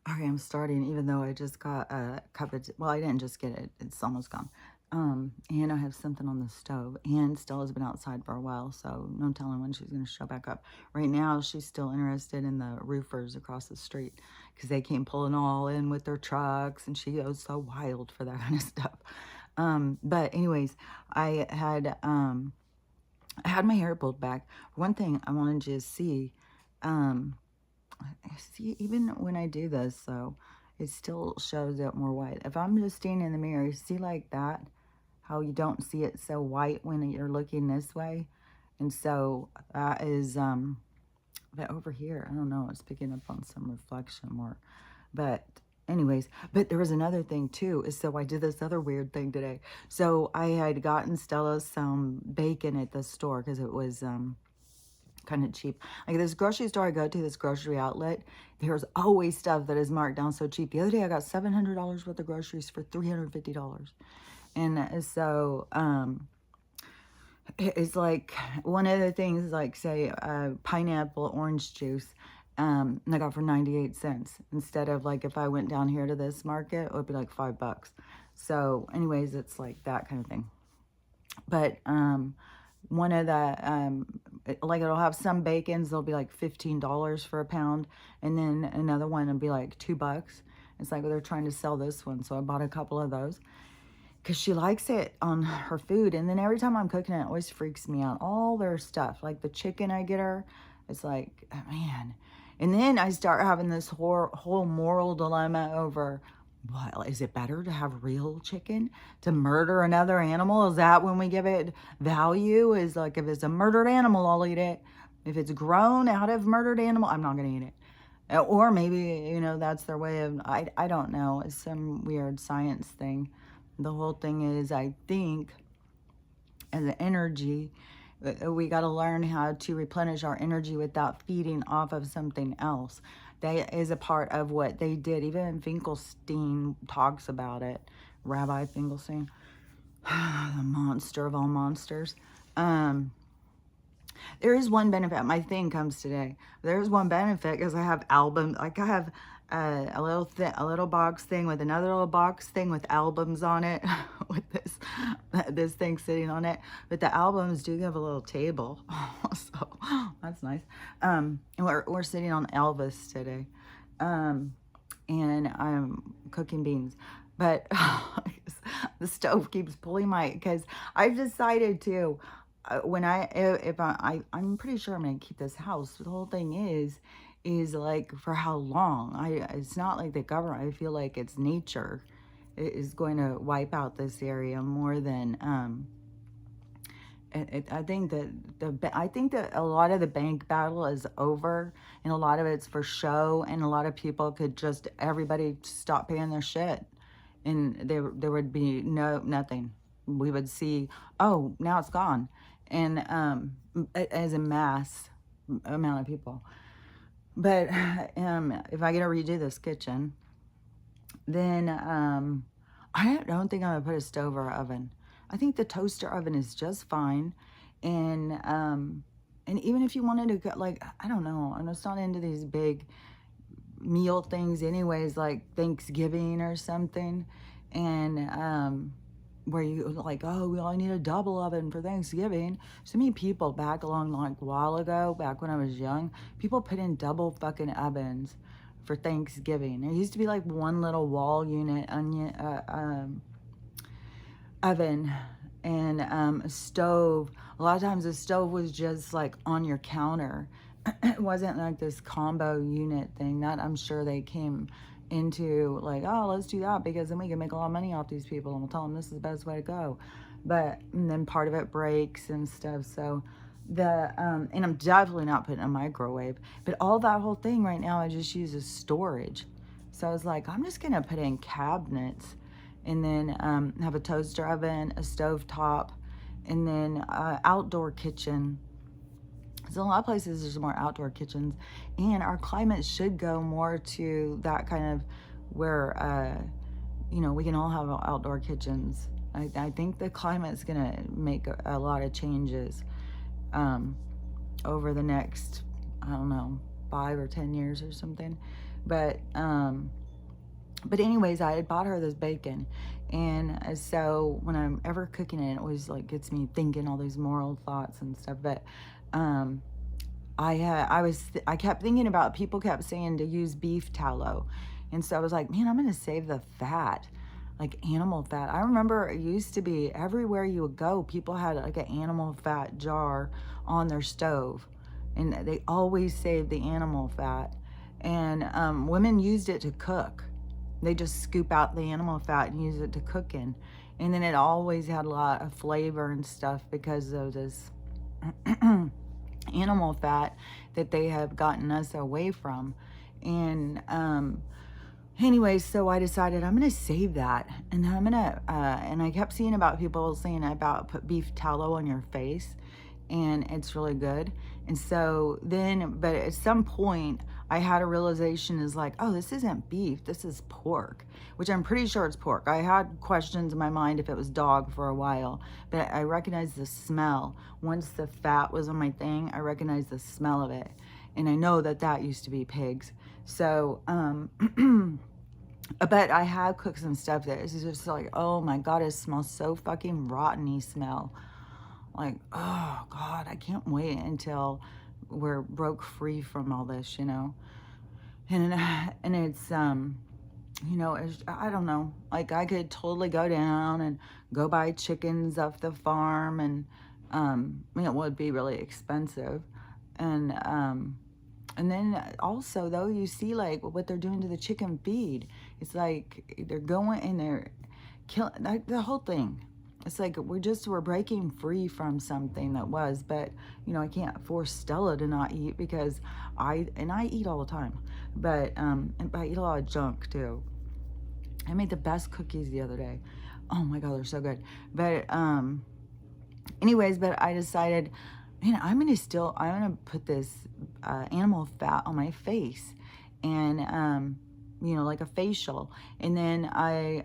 Okay, I'm starting, even though I just got a cup of, well, I didn't just get it. It's almost gone. And I have something on the stove. And Stella's been outside for a while, so no telling when she's going to show back up. Right now, she's still interested in the roofers across the street because they came pulling all in with their trucks, and she goes so wild for that kind of stuff. But anyways, I had my hair pulled back. One thing I wanted you to see, um, see, even when I do this, so it still shows up more white. If I'm just standing in the mirror, see like that, how you don't see it so white when you're looking this way. And so that is, but over here, I don't know, it's picking up on some reflection more. But anyways, but there was another thing too, is so I did this other weird thing today. So I had gotten Stella some bacon at the store because it was, kind of cheap. Like this grocery store I go to, this grocery outlet, there's always stuff that is marked down so cheap. The other day I got $700 worth of groceries for $350. And so it's like one of the things, like say pineapple orange juice, and I got for 98 cents instead of, like, if I went down here to this market, it would be like $5. So anyways, it's like that kind of thing. But one of the like, it'll have some bacons, they'll be like $15 for a pound, and then another one will be like $2. It's like, well, they're trying to sell this one, so I bought a couple of those because she likes it on her food. And then every time I'm cooking it, it always freaks me out, all their stuff, like the chicken I get her, it's like, oh, man. And then I start having this whole moral dilemma over, well, is it better to have real chicken, to murder another animal? Is that when we give it value? Is like, if it's a murdered animal, I'll eat it. If it's grown out of murdered animal, I'm not going to eat it. Or maybe, that's their way of, I don't know. It's some weird science thing. The whole thing is, I think, as an energy, we got to learn how to replenish our energy without feeding off of something else. That is a part of what they did. Even Finkelstein talks about it. Rabbi Finkelstein, the monster of all monsters. There is one benefit. My thing comes today. There's one benefit because I have albums. Like, I have a little box thing with another little box thing with albums on it, with this thing sitting on it. But the albums do give a little table, so that's nice. And we're sitting on Elvis today, and I'm cooking beans, but the stove keeps pulling because I've decided to, when I'm pretty sure I'm gonna keep this house. The whole thing is like, for how long? It's not like the government. I feel like it's nature is going to wipe out this area more than I think that a lot of the bank battle is over, and a lot of it's for show, and a lot of people could just, everybody stop paying their shit, and there would be nothing. We would see, oh, now it's gone, and as a mass amount of people. But if I get to redo this kitchen, then I don't think I'm gonna put a stove or oven. I think the toaster oven is just fine, and even if you wanted to go, like, I don't know, I'm just not into these big meal things anyways, like Thanksgiving or something, and where you like, oh, we only need a double oven for Thanksgiving. So many people back along, like, a while ago, back when I was young, people put in double fucking ovens for Thanksgiving. There used to be like one little wall unit oven, and a stove. A lot of times the stove was just like on your counter. It wasn't like this combo unit thing. That, I'm sure they came into, like, oh, let's do that because then we can make a lot of money off these people, and we'll tell them this is the best way to go. But and then part of it breaks and stuff. So and I'm definitely not putting a microwave, but all that whole thing right now I just use as storage. So I was like, I'm just gonna put in cabinets, and then have a toaster oven, a stove top, and then outdoor kitchen. So a lot of places there's more outdoor kitchens, and our climate should go more to that kind of, where we can all have outdoor kitchens. I think the climate's gonna make a lot of changes over the next, I don't know, 5 or 10 years or something. But anyways, I had bought her this bacon, and so when I'm ever cooking it, it always like gets me thinking all these moral thoughts and stuff. But um, I kept thinking about, people kept saying to use beef tallow, and so I was like, man, I'm gonna save the fat, like animal fat. I remember it used to be everywhere you would go, people had like an animal fat jar on their stove, and they always saved the animal fat. And women used it to cook. They just scoop out the animal fat and use it to cook in, and then it always had a lot of flavor and stuff because of this animal fat that they have gotten us away from. And anyway, so I decided I'm gonna save that, and I'm gonna and I kept seeing about people saying about put beef tallow on your face, and it's really good. And so then, but at some point I had a realization, is like, oh, this isn't beef, this is pork, which I'm pretty sure it's pork. I had questions in my mind if it was dog for a while, but I recognized the smell. Once the fat was on my thing, I recognized the smell of it, and I know that that used to be pigs. So but I have cooked some stuff that is just like, oh my god, it smells so fucking rotten-y smell. Like, oh god, I can't wait until we're broke free from all this, you know. And it's you know, it's, I don't know, like I could totally go down and go buy chickens off the farm, and I mean, it would be really expensive. And then also, though, you see like what they're doing to the chicken feed. It's like they're going and they're killing, like, the whole thing. It's like we're breaking free from something that was, but you know, I can't force Stella to not eat, because I eat all the time, but and I eat a lot of junk too. I made the best cookies the other day. Oh my god, they're so good. But anyways, but I decided, man, I'm gonna put this animal fat on my face, and you know, like a facial. And then I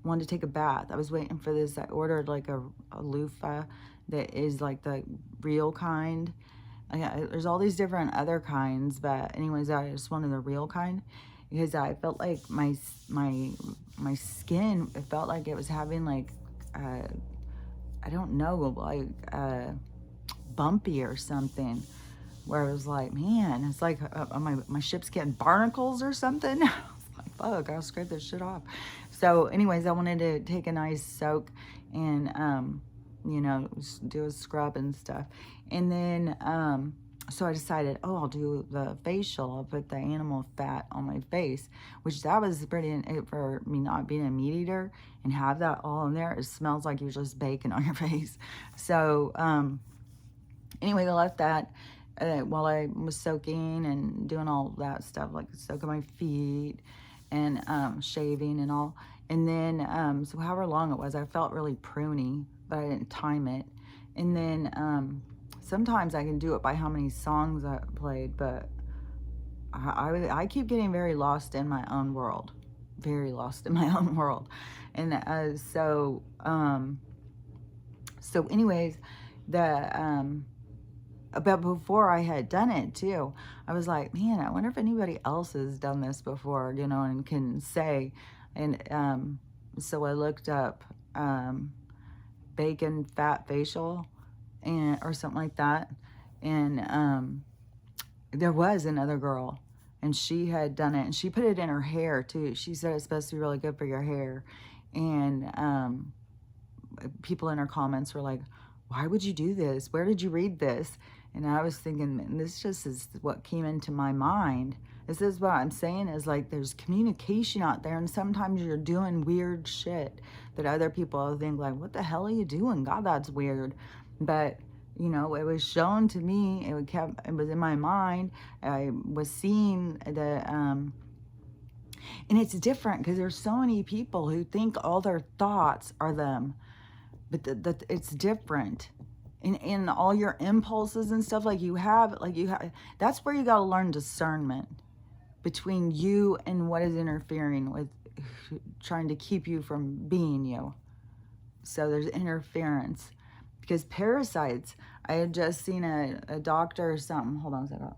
wanted to take a bath. I was waiting for this. I ordered like a loofah that is like the real kind. There's all these different other kinds, but anyways, I just wanted the real kind, because I felt like my skin, it felt like it was having like I don't know, like bumpy or something, where I was like, man, it's like my ship's getting barnacles or something. I was like, fuck, I'll scrape this shit off. So anyways, I wanted to take a nice soak and you know, do a scrub and stuff. And then so I decided, oh, I'll do the facial. I'll put the animal fat on my face, which that was pretty, for me not being a meat eater and have that all in there. It smells like you're just baking on your face. So anyway, I left that while I was soaking and doing all that stuff, like soaking my feet and shaving and all. And then, so however long it was, I felt really pruny, but I didn't time it. And then sometimes I can do it by how many songs I played, but I keep getting very lost in my own world. Very lost in my own world. And so anyways, but before I had done it too, I was like, man, I wonder if anybody else has done this before, you know, and can say. And so I looked up bacon fat facial, and or something like that, and there was another girl, and she had done it, and she put it in her hair too. She said it's supposed to be really good for your hair. And people in her comments were like, why would you do this? Where did you read this? And I was thinking, man, this just is what came into my mind. This is what I'm saying, is like there's communication out there, and sometimes you're doing weird shit that other people think like, what the hell are you doing? God, that's weird. But you know, it was shown to me, it was in my mind. I was seeing the and it's different because there's so many people who think all their thoughts are them, but it's different. In all your impulses and stuff, like you have, that's where you got to learn discernment between you and what is interfering with, trying to keep you from being you. So there's interference, because parasites, I had just seen a doctor or something. Hold on a second.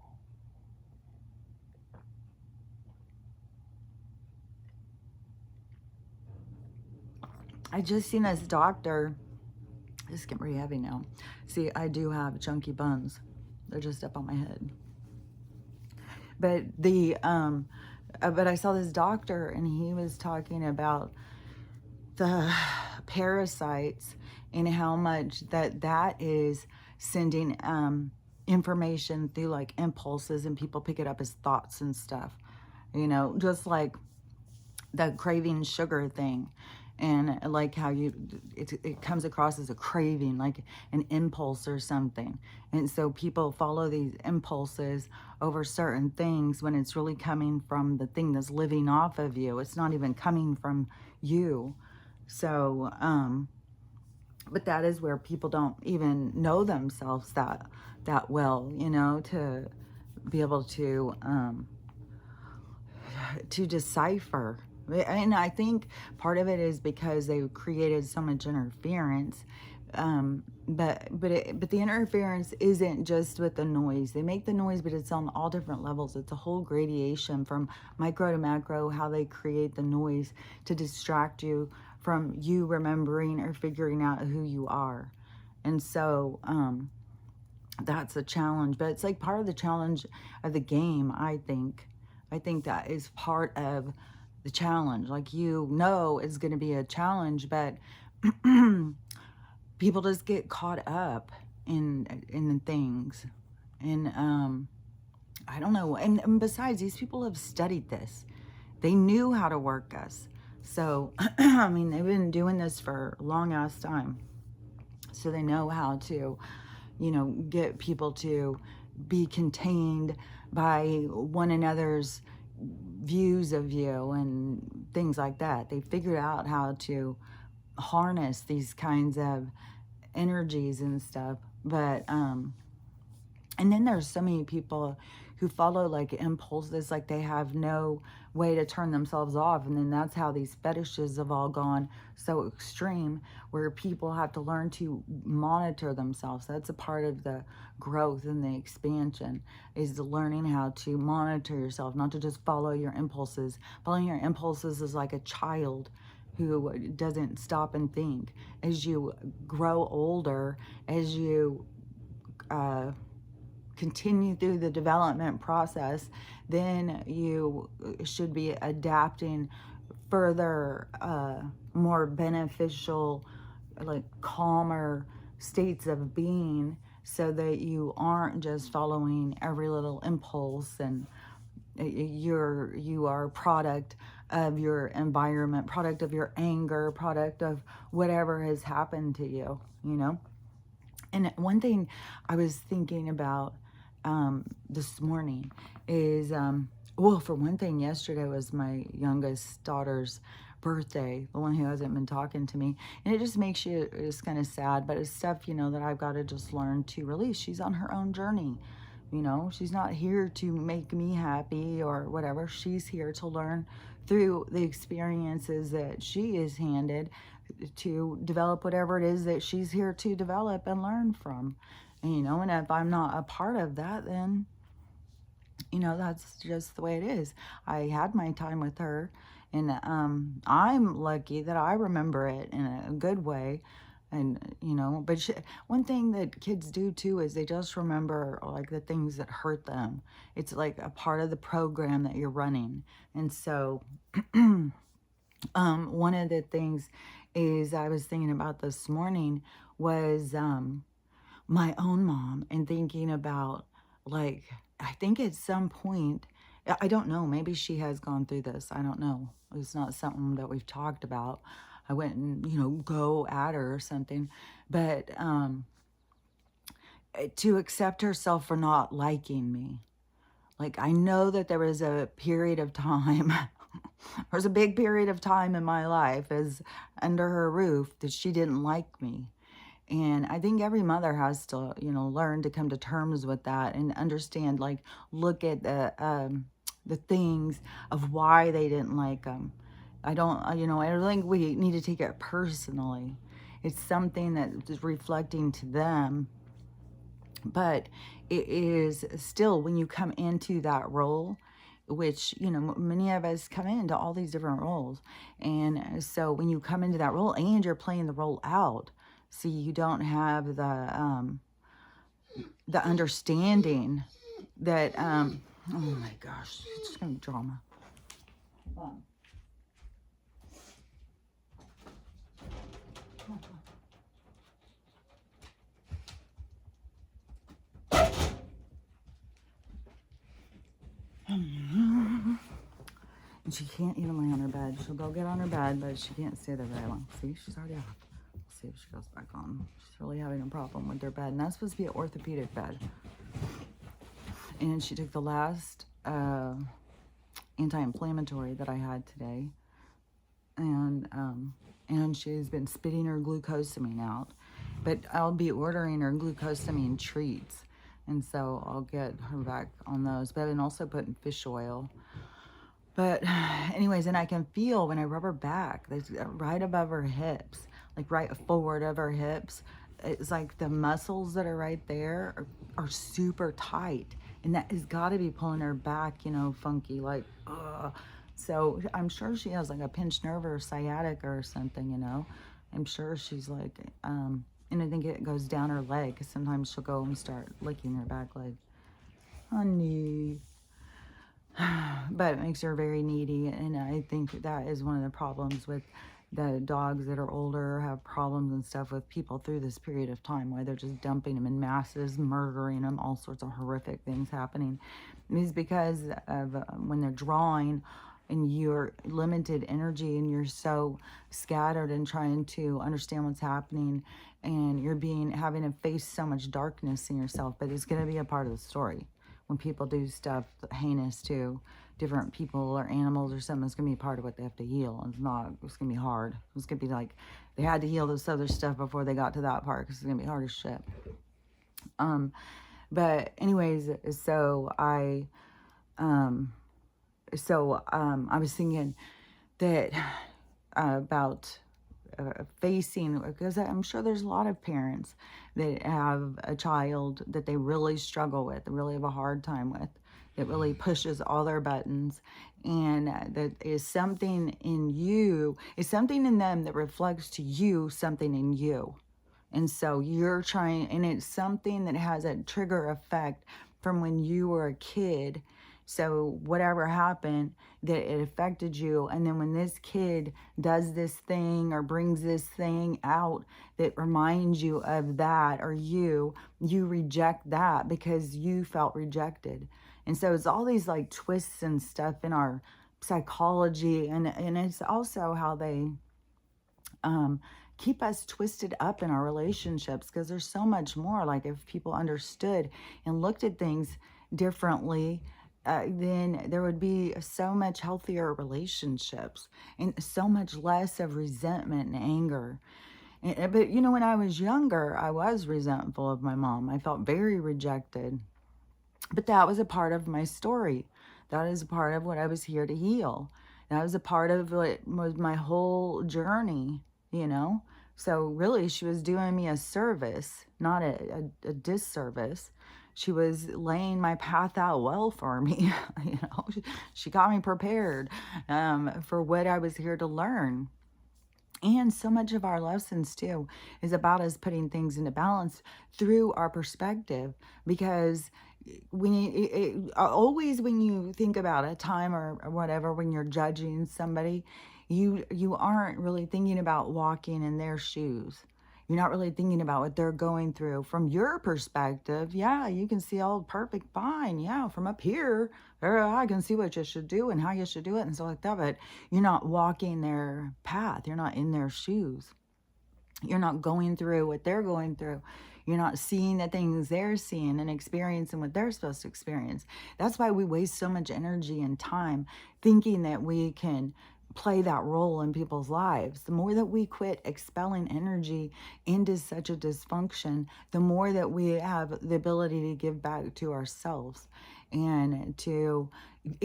I just seen this doctor. This is getting pretty heavy now. See, I do have chunky buns. They're just up on my head. But I saw this doctor and he was talking about the parasites and how much that is sending information through like impulses, and people pick it up as thoughts and stuff, just like the craving sugar thing. And like how it comes across as a craving, like an impulse or something. And so people follow these impulses over certain things when it's really coming from the thing that's living off of you. It's not even coming from you. So, but that is where people don't even know themselves that well, to be able to decipher. And I think part of it is because they created so much interference. But the interference isn't just with the noise. They make the noise, but it's on all different levels. It's a whole gradation from micro to macro, how they create the noise to distract you from you remembering or figuring out who you are. And so that's a challenge, but it's like part of the challenge of the game, I think. I think that is part of the challenge. Like, it's going to be a challenge, but people just get caught up in things. And I don't know. And besides, these people have studied this. They knew how to work us. So, I mean, they've been doing this for a long ass time. So they know how to, get people to be contained by one another's views of you and things like that. They figured out how to harness these kinds of energies and stuff. But and then there's so many people who follow like impulses, like they have no way to turn themselves off. And then that's how these fetishes have all gone so extreme, where people have to learn to monitor themselves. That's a part of the growth and the expansion, is the learning how to monitor yourself, not to just follow your impulses. Following your impulses is like a child who doesn't stop and think. As you grow older, as you continue through the development process, then you should be adapting further, more beneficial, like calmer states of being, so that you aren't just following every little impulse, and you are a product of your environment, product of your anger, product of whatever has happened to you, And one thing I was thinking about this morning is, well, for one thing, yesterday was my youngest daughter's birthday, the one who hasn't been talking to me. And it just makes you, it's kind of sad, but it's stuff, that I've got to just learn to release. She's on her own journey. She's not here to make me happy or whatever. She's here to learn through the experiences that she is handed, to develop whatever it is that she's here to develop and learn from. And if I'm not a part of that, then, that's just the way it is. I had my time with her, and I'm lucky that I remember it in a good way. And, but one thing that kids do too is they just remember like the things that hurt them. It's like a part of the program that you're running. And so, one of the things is I was thinking about this morning was, my own mom, and thinking about, like, I think at some point, I don't know, maybe she has gone through this. I don't know. It's not something that we've talked about. I went and, go at her or something. But to accept herself for not liking me. Like, I know that there was a period of time, there was a big period of time in my life as under her roof that she didn't like me. And I think every mother has to, learn to come to terms with that and understand, like, look at the things of why they didn't like them. I don't think we need to take it personally. It's something that is reflecting to them. But it is still, when you come into that role, which, you know, many of us come into all these different roles. And so when you come into that role and you're playing the role out, see, you don't have the understanding that, oh my gosh, it's just gonna be drama. Um, And she can't even lay on her bed. She'll go get on her bed, but she can't stay there very long. See, she's already off. Let's see if she goes back on. She's really having a problem with her bed. And that's supposed to be an orthopedic bed. And she took the last anti-inflammatory that I had today. And she's been spitting her glucosamine out. But I'll be ordering her glucosamine treats. And so I'll get her back on those. But I've been also putting fish oil. But anyways, and I can feel when I rub her back, right above her hips, like right forward of her hips, it's like the muscles that are right there are super tight. And that has got to be pulling her back, you know, funky, like, ugh. So I'm sure she has like a pinched nerve or sciatica or something, you know. I'm sure she's like, and I think it goes down her leg, because sometimes she'll go and start licking her back leg. Honey. But it makes her very needy, and I think that is one of the problems with the dogs that are older, have problems and stuff with people through this period of time, why they're just dumping them in masses, murdering them, all sorts of horrific things happening, is because of when they're drawing and you're limited energy and you're so scattered and trying to understand what's happening, and you're having to face so much darkness in yourself. But it's going to be a part of the story. When people do stuff heinous to different people or animals or something, it's going to be part of what they have to heal. It's going to be hard. It's going to be like they had to heal this other stuff before they got to that part, because it's going to be hard as shit. But anyways, so I was thinking that about facing, because I'm sure there's a lot of parents that have a child that they really struggle with, really have a hard time with, that really pushes all their buttons, and that is something in you, is something in them that reflects to you something in you. And so you're trying, and it's something that has a trigger effect from when you were a kid. So whatever happened, that it affected you. And then when this kid does this thing or brings this thing out that reminds you of that, or you reject that because you felt rejected. And so it's all these like twists and stuff in our psychology. And it's also how they keep us twisted up in our relationships, because there's so much more. Like if people understood and looked at things differently, then there would be so much healthier relationships and so much less of resentment and anger. But you know, when I was younger, I was resentful of my mom. I felt very rejected. But that was a part of my story. That is a part of what I was here to heal. That was a part of what was my whole journey, you know? So really, she was doing me a service, not a disservice. She was laying my path out well for me. You know, she got me prepared for what I was here to learn. And so much of our lessons too is about us putting things into balance through our perspective, because always when you think about a time or whatever, when you're judging somebody, you aren't really thinking about walking in their shoes. You're not really thinking about what they're going through. From your perspective, yeah, you can see all perfect, fine. Yeah, from up here, I can see what you should do and how you should do it and stuff like that. But you're not walking their path. You're not in their shoes. You're not going through what they're going through. You're not seeing the things they're seeing and experiencing what they're supposed to experience. That's why we waste so much energy and time thinking that we can play that role in people's lives. The more that we quit expelling energy into such a dysfunction, the more that we have the ability to give back to ourselves. And to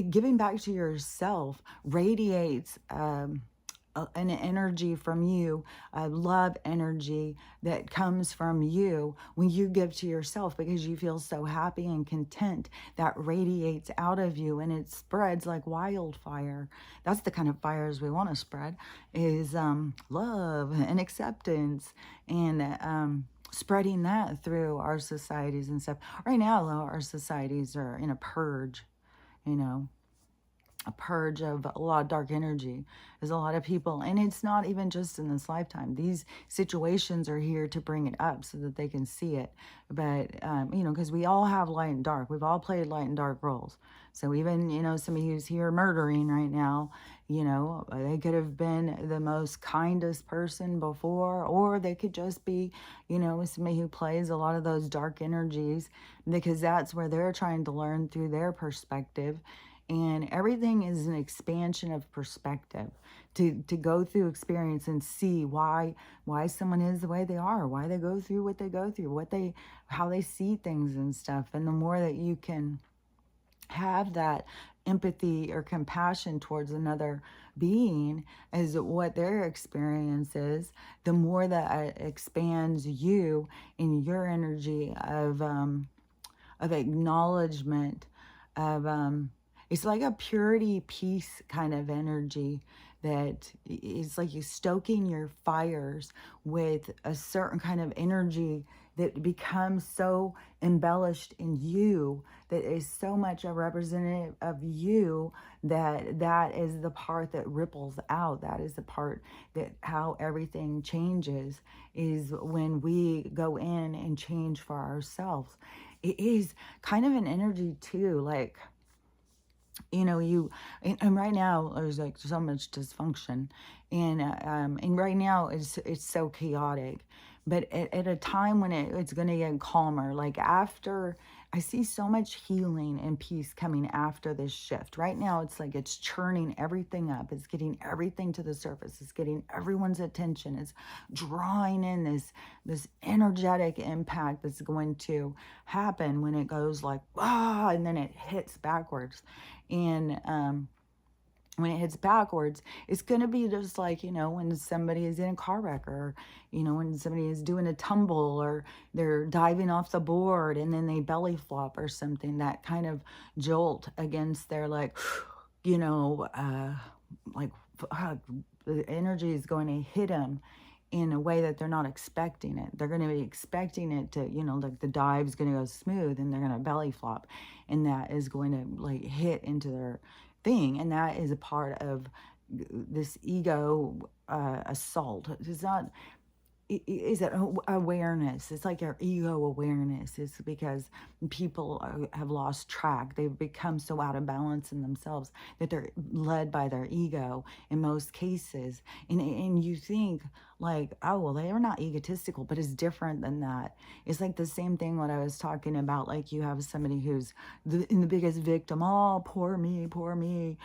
giving back to yourself radiates an energy from you, a love energy that comes from you when you give to yourself, because you feel so happy and content, that radiates out of you and it spreads like wildfire. That's the kind of fires we want to spread, is love and acceptance, and spreading that through our societies and stuff. Right now, though, our societies are in a purge, you know, a purge of a lot of dark energy. There's a lot of people, and it's not even just in this lifetime. These situations are here to bring it up so that they can see it. But, you know, because we all have light and dark. We've all played light and dark roles. So even, you know, somebody who's here murdering right now, you know, they could have been the most kindest person before, or they could just be, you know, somebody who plays a lot of those dark energies, because that's where they're trying to learn through their perspective. And everything is an expansion of perspective, to go through experience and see why someone is the way they are, why they go through what they go through, how they see things and stuff. And the more that you can have that empathy or compassion towards another being as what their experience is, the more that expands you in your energy of acknowledgement, of it's like a purity, peace kind of energy, that is like you stoking your fires with a certain kind of energy that becomes so embellished in you, that is so much a representative of you, that is the part that ripples out. That is the part that how everything changes, is when we go in and change for ourselves. It is kind of an energy too, like, you know, and right now there's like so much dysfunction, and right now it's so chaotic. But at a time when it's going to get calmer, like after, I see so much healing and peace coming after this shift. Right now it's like it's churning everything up, it's getting everything to the surface, it's getting everyone's attention, it's drawing in this energetic impact that's going to happen when it goes like and then it hits backwards. And when it hits backwards, it's going to be just like, you know, when somebody is in a car wreck, or, you know, when somebody is doing a tumble, or they're diving off the board and then they belly flop or something, that kind of jolt against their, like, you know, like the energy is going to hit them in a way that they're not expecting it. They're going to be expecting it to, you know, like the dive's going to go smooth and they're going to belly flop, and that is going to like hit into their thing. And that is a part of this ego assault. It's not, is that awareness. It's like our ego awareness. It's because people have lost track. They've become so out of balance in themselves that they're led by their ego in most cases. And you think like, oh, well, they are not egotistical, but it's different than that. It's like the same thing what I was talking about. Like you have somebody who's in the biggest victim. Oh, poor me, poor me.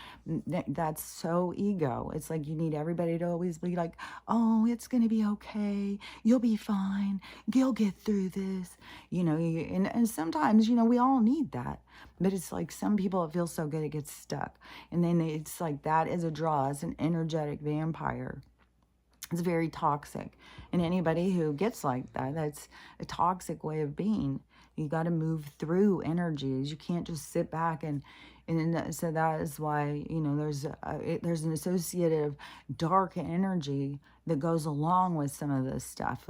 That's so ego. It's like you need everybody to always be like, oh, it's going to be okay. You'll be fine. You'll get through this. You know, and sometimes, you know, we all need that. But it's like some people, it feels so good it gets stuck. And then it's like that is a draw. It's an energetic vampire. It's very toxic. And anybody who gets like that, that's a toxic way of being. You got to move through energies. You can't just sit back and so that is why, you know, there's an associative dark energy that goes along with some of this stuff.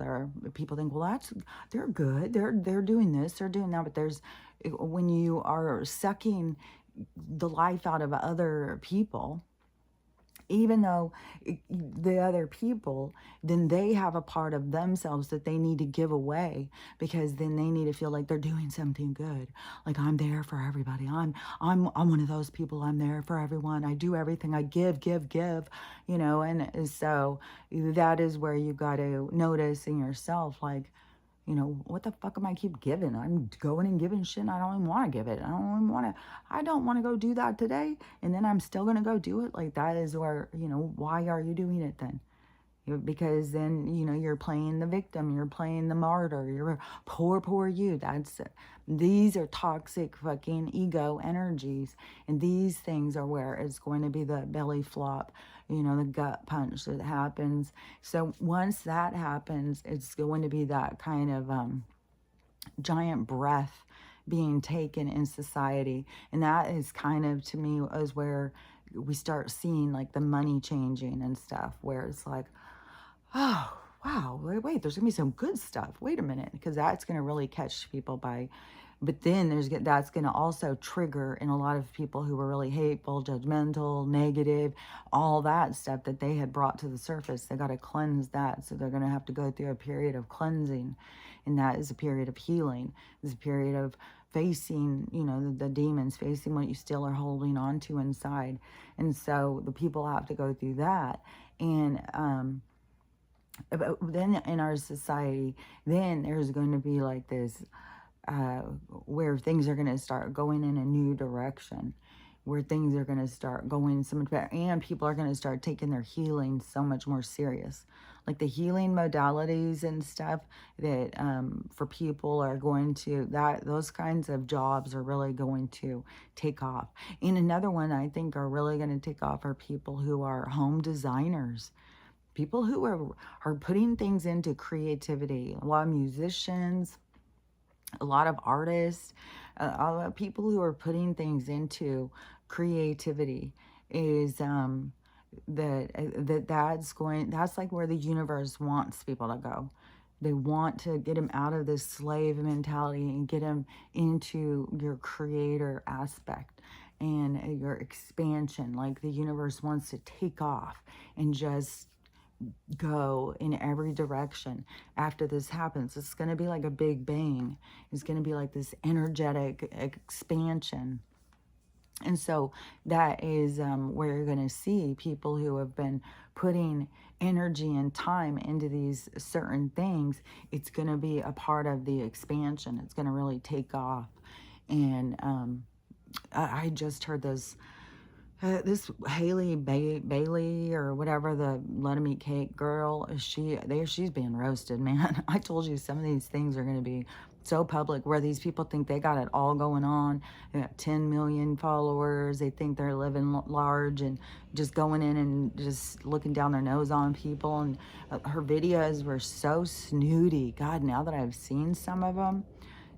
People think, well, they're good. They're doing this, they're doing that. But when you are sucking the life out of other people, even though the other people, then they have a part of themselves that they need to give away, because then they need to feel like they're doing something good. Like, I'm there for everybody. I'm one of those people. I'm there for everyone. I do everything. I give, you know. And so that is where you got to notice in yourself, like, you know, what the fuck am I keep giving? I'm going and giving shit and I don't even want to give it. I don't want to go do that today. And then I'm still going to go do it. Like, that is where, you know, why are you doing it then? Because then, you know, you're playing the victim, you're playing the martyr, you're poor you. These are toxic fucking ego energies. And these things are where it's going to be the belly flop, you know, the gut punch that happens. So once that happens, it's going to be that kind of giant breath being taken in society. And that is kind of, to me, is where we start seeing like the money changing and stuff, where it's like, oh, wow, wait, there's gonna be some good stuff. Wait a minute, because that's gonna really catch people by, but then that's gonna also trigger in a lot of people who were really hateful, judgmental, negative, all that stuff that they had brought to the surface. They got to cleanse that, so they're gonna have to go through a period of cleansing, and that is a period of healing. It's a period of facing, you know, the demons, facing what you still are holding on to inside, and so the people have to go through that, and then in our society, then there's going to be like this, where things are going to start going in a new direction, where things are going to start going so much better, and people are going to start taking their healing so much more serious. Like the healing modalities and stuff that, for people are going to, that those kinds of jobs are really going to take off. And another one I think are really going to take off are people who are home designers. People who are putting things into creativity. A lot of musicians, a lot of artists, a lot of people who are putting things into creativity is that's like where the universe wants people to go. They want to get them out of this slave mentality and get them into your creator aspect and your expansion. Like the universe wants to take off and just go in every direction after this happens. It's going to be like a big bang. It's going to be like this energetic expansion. And so that is where you're going to see people who have been putting energy and time into these certain things. It's going to be a part of the expansion. It's going to really take off. And I just heard this Haley Bailey or whatever, the Let 'Em Eat Cake girl, she's being roasted, man. I told you some of these things are going to be so public, where these people think they got it all going on. They got 10 million followers. They think they're living large and just going in and just looking down their nose on people. And her videos were so snooty. God, now that I've seen some of them,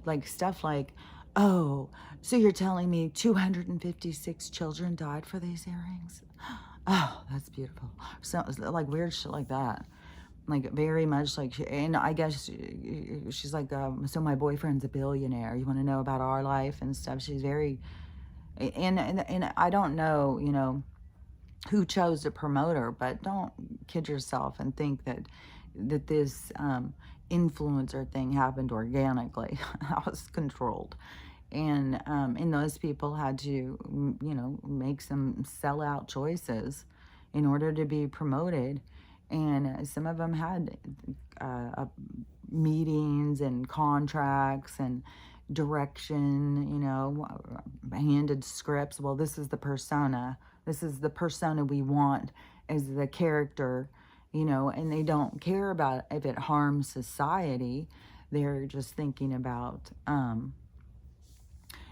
like stuff like, oh, so you're telling me 256 children died for these earrings? Oh, that's beautiful. So like weird shit like that. Like very much like, and I guess she's like, so my boyfriend's a billionaire. You want to know about our life and stuff? She's very, and I don't know, you know, who chose to promote her, but don't kid yourself and think that this influencer thing happened organically. I was controlled. And those people had to, you know, make some sellout choices in order to be promoted. And some of them had meetings and contracts and direction, you know, handed scripts. Well, this is the persona. This is the persona we want as the character, you know, and they don't care about if it harms society. They're just thinking about,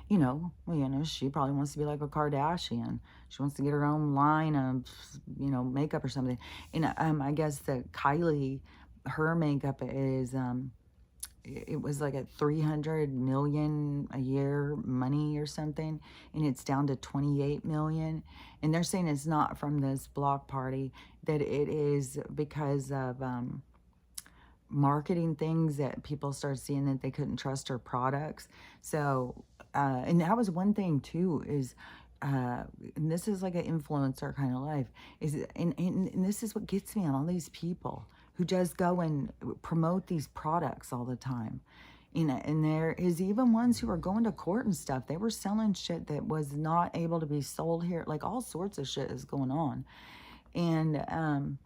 you know, well, you know, she probably wants to be like a Kardashian. She wants to get her own line of, you know, makeup or something. And I guess that Kylie, her makeup is, it was like at 300 million a year money or something, and it's down to 28 million. And they're saying it's not from this block party, that it is because of marketing things, that people start seeing that they couldn't trust her products. So and that was one thing too, is and this is like an influencer kind of life, is and this is what gets me on all these people who just go and promote these products all the time. And there is even ones who are going to court and stuff. They were selling shit that was not able to be sold here. Like all sorts of shit is going on. And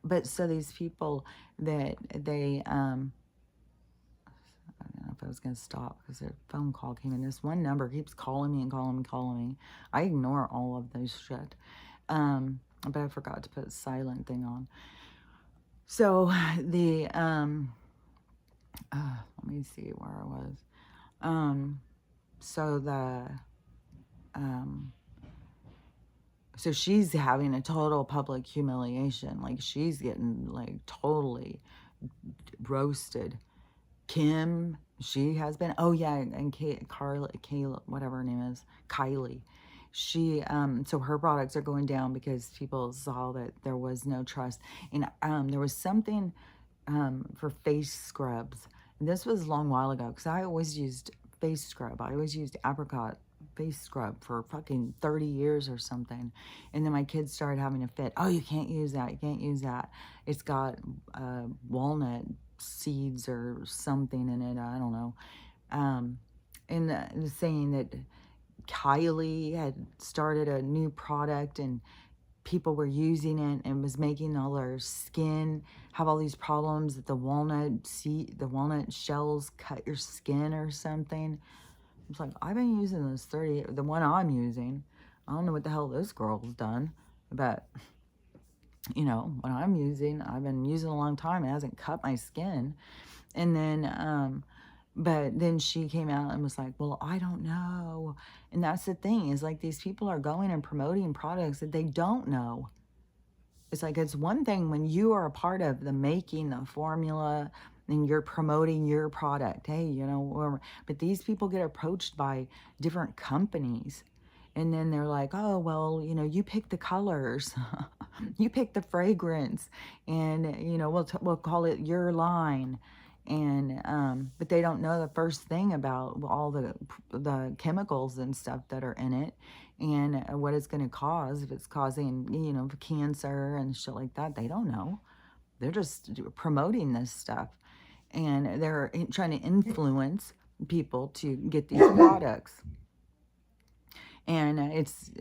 but so these people that they I don't know if I was going to stop because a phone call came in. This one number keeps calling me and calling me, calling me. I ignore all of those shit. But I forgot to put a silent thing on. So the let me see where I was. Um, so the, um, so she's having a total public humiliation. Like she's getting like totally roasted. Kim, she has been. Oh yeah, and Kayla, whatever her name is, Kylie. She, so her products are going down because people saw that there was no trust, and there was something for face scrubs. And this was a long while ago because I always used face scrub. I always used apricot face scrub for fucking 30 years or something. And then my kids started having a fit. Oh, you can't use that. You can't use that. It's got walnut seeds or something in it. I don't know. And the saying that Kylie had started a new product and people were using it and was making all their skin have all these problems that the walnut shells cut your skin or something. It's like, I've been using this the one I'm using. I don't know what the hell this girl's done, but you know, what I'm using, I've been using a long time. It hasn't cut my skin. And then, but then she came out and was like, well, I don't know. And that's the thing is like these people are going and promoting products that they don't know. It's like, it's one thing when you are a part of the making the formula and you're promoting your product. Hey, you know, but these people get approached by different companies. And then they're like, oh, well, you know, you pick the colors, you pick the fragrance, and, you know, we'll call it your line. And, but they don't know the first thing about all the chemicals and stuff that are in it and what it's going to cause. If it's causing, you know, cancer and shit like that, they don't know. They're just promoting this stuff. And they're trying to influence people to get these products. And it's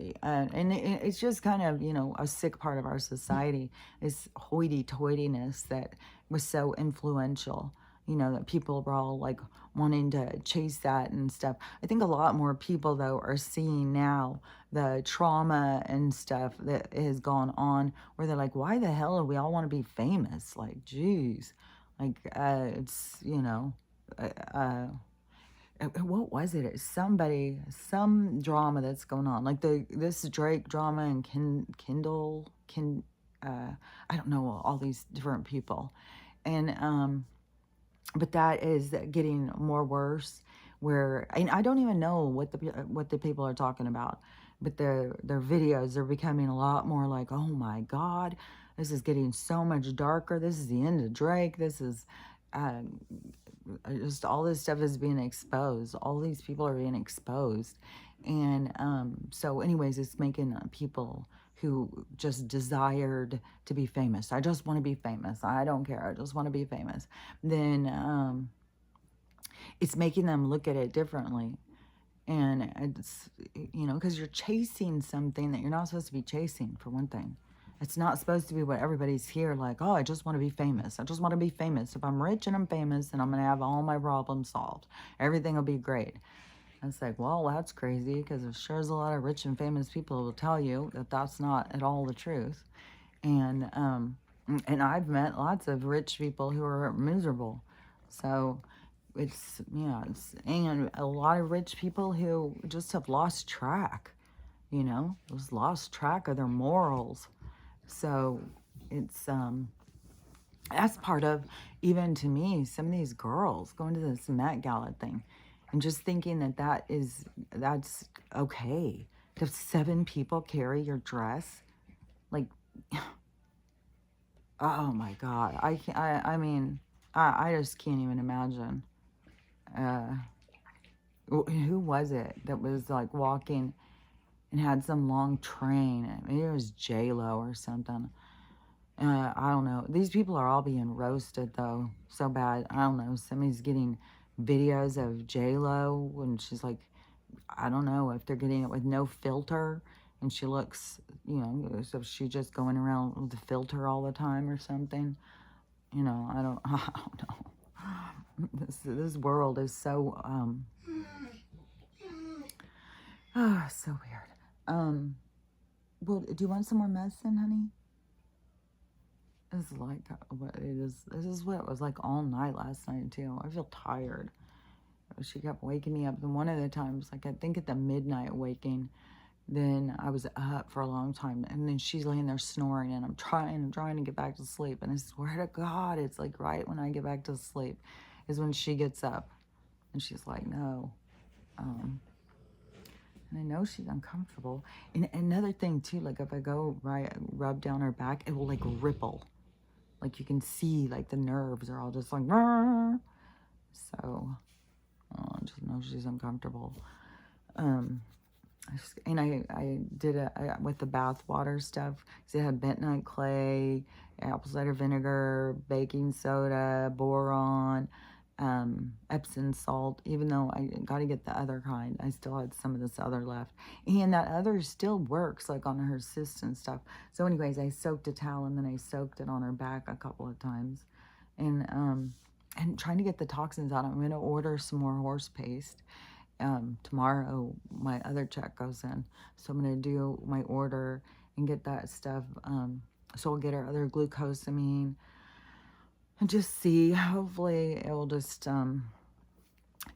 just kind of, you know, a sick part of our society, this hoity-toityness that was so influential, you know, that people were all like wanting to chase that and stuff. I think a lot more people though are seeing now the trauma and stuff that has gone on where they're like, why the hell do we all want to be famous? Like, geez, like it's, you know, what was it? It's some drama that's going on, like this Drake drama and Kendall, I don't know, all these different people, and but that is getting more worse. Where and I don't even know what the people are talking about, but their videos are becoming a lot more like, oh my God, this is getting so much darker. This is the end of Drake. This is. Just all this stuff is being exposed. All these people are being exposed. And so anyways, it's making people who just desired to be famous. I just want to be famous. I don't care. I just want to be famous. Then it's making them look at it differently. And it's, you know, because you're chasing something that you're not supposed to be chasing, for one thing. It's not supposed to be what everybody's here like, oh, I just want to be famous. I just want to be famous. If I'm rich and I'm famous, then I'm going to have all my problems solved. Everything will be great. And it's like, well, that's crazy because there sure is a lot of rich and famous people who will tell you that that's not at all the truth. And I've met lots of rich people who are miserable. So it's, yeah, and a lot of rich people who just have lost track, you know, just lost track of their morals. So it's that's part of, even to me, some of these girls going to this Met Gala thing and just thinking that's okay to have 7 people carry your dress. Like, oh my God, I mean, I just can't even imagine. Who was it that was like walking and had some long train? Maybe it was J-Lo or something. I don't know. These people are all being roasted, though, so bad. I don't know. Somebody's getting videos of J-Lo and she's like, I don't know if they're getting it with no filter and she looks, you know, so she's just going around with a filter all the time or something. You know, I don't know. This world is so, so weird. Well, do you want some more medicine, honey? It's like what it is. This is what it was like all night last night too. I feel tired. she kept waking me up. And one of the times, like I think at the midnight waking, then I was up for a long time, and then she's laying there snoring, and I'm trying to get back to sleep. And I swear to God, it's like right when I get back to sleep is when she gets up, and she's like, no. And I know she's uncomfortable. And another thing too, like if I go rub down her back, it will like ripple. Like you can see like the nerves are all just like, "Rrr." So I just know she's uncomfortable. I did with the bath water stuff. So it had bentonite clay, apple cider vinegar, baking soda, boron, Epsom salt. Even though I got to get the other kind, I still had some of this other left, and that other still works, like on her cysts and stuff. So, anyways, I soaked a towel and then I soaked it on her back a couple of times, and trying to get the toxins out. I'm going to order some more horse paste. Tomorrow my other check goes in, so I'm going to do my order and get that stuff. So I'll get her other glucosamine and just see, hopefully it will just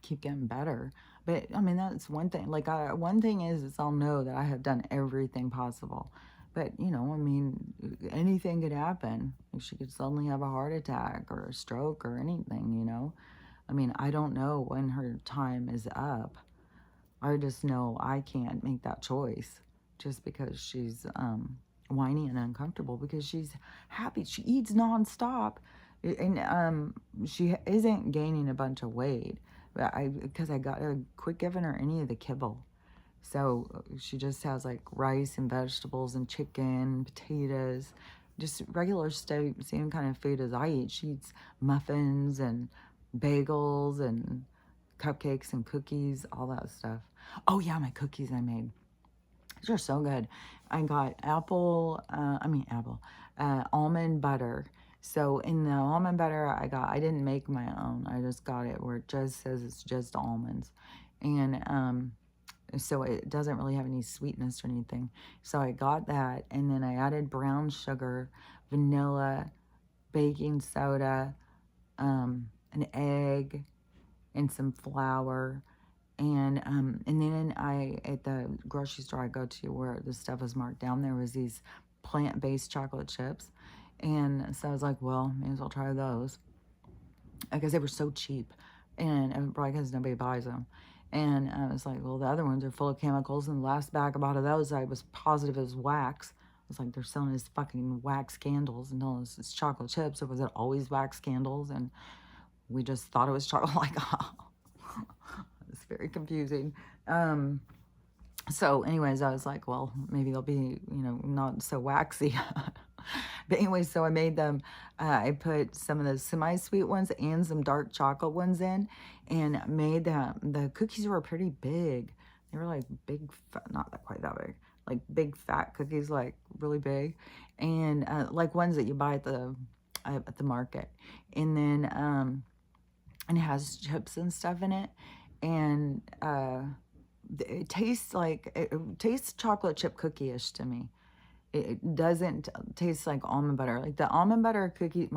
keep getting better. But I mean, that's one thing. Like one thing is I'll know that I have done everything possible. But you know, I mean, anything could happen. She could suddenly have a heart attack or a stroke or anything, you know. I mean, I don't know when her time is up. I just know I can't make that choice just because she's whiny and uncomfortable, because she's happy. She eats nonstop, and she isn't gaining a bunch of weight. But because I got to quit giving her any of the kibble. So she just has like rice and vegetables and chicken, potatoes, just regular same kind of food as I eat. She eats muffins and bagels and cupcakes and cookies, all that stuff. Oh yeah, my cookies I made. These are so good. I got almond butter. So in the almond butter I didn't make my own. I just got it where it just says it's just almonds. And so it doesn't really have any sweetness or anything. So I got that, and then I added brown sugar, vanilla, baking soda, an egg, and some flour. And then at the grocery store I go to where the stuff is marked down, there was these plant-based chocolate chips. And so I was like, well, may as well try those, because they were so cheap, and probably because nobody buys them. And I was like, well, the other ones are full of chemicals, and the last bag I bought of those, I was positive it was wax. I was like, they're selling us fucking wax candles, and no, it's chocolate chips. So was it always wax candles? And we just thought it was chocolate. Like, it's very confusing. So anyways, I was like, well, maybe they'll be, not so waxy. But anyways, so I made them, I put some of the semi-sweet ones and some dark chocolate ones in, and made them. The cookies were pretty big. They were like big, not quite that big, like big fat cookies, like really big, and like ones that you buy at the market. And then, and it has chips and stuff in it, and it tastes chocolate chip cookie-ish to me. It doesn't taste like almond butter. Like the almond butter cookie,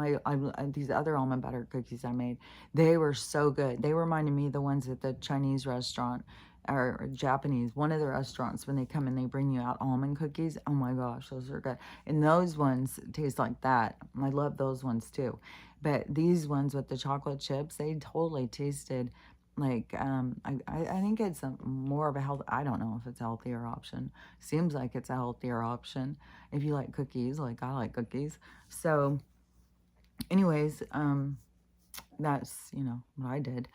these other almond butter cookies I made, they were so good. They reminded me of the ones at the Chinese restaurant or Japanese, one of the restaurants, when they come and they bring you out almond cookies. Oh my gosh, those are good. And those ones taste like that. I love those ones too. But these ones with the chocolate chips, they totally tasted like, I think it's more of a health. I don't know if it's a healthier option. Seems like it's a healthier option if you like cookies, like I like cookies. So anyways, that's, what I did.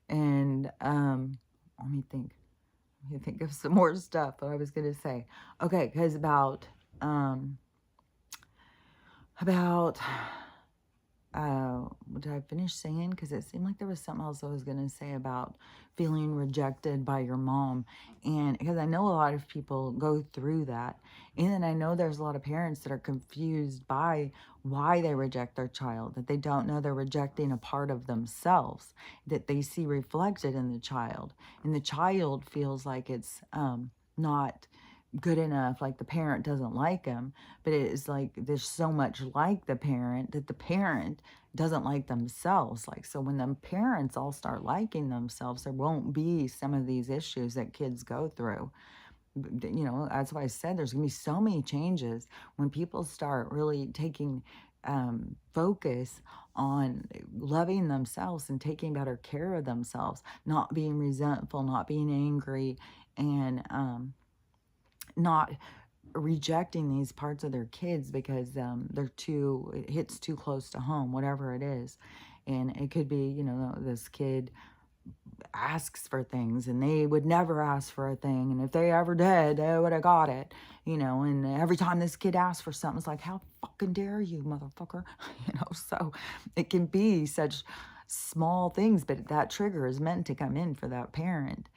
And let me think of some more stuff that I was going to say. Okay, because about did I finish saying? Because it seemed like there was something else I was going to say about feeling rejected by your mom. And because I know a lot of people go through that. And then I know there's a lot of parents that are confused by why they reject their child, that they don't know they're rejecting a part of themselves that they see reflected in the child. And the child feels like it's not good enough, like the parent doesn't like them, but it is like there's so much like the parent that the parent doesn't like themselves. Like, so when the parents all start liking themselves, there won't be some of these issues that kids go through. You know, that's why I said there's gonna be so many changes when people start really taking focus on loving themselves and taking better care of themselves, not being resentful, not being angry, and not rejecting these parts of their kids because it hits too close to home, whatever it is. And it could be, you know, this kid asks for things and they would never ask for a thing, and if they ever did, they would have got it, you know. And every time this kid asks for something, it's like, how fucking dare you, motherfucker. You know, so it can be such small things, but that trigger is meant to come in for that parent.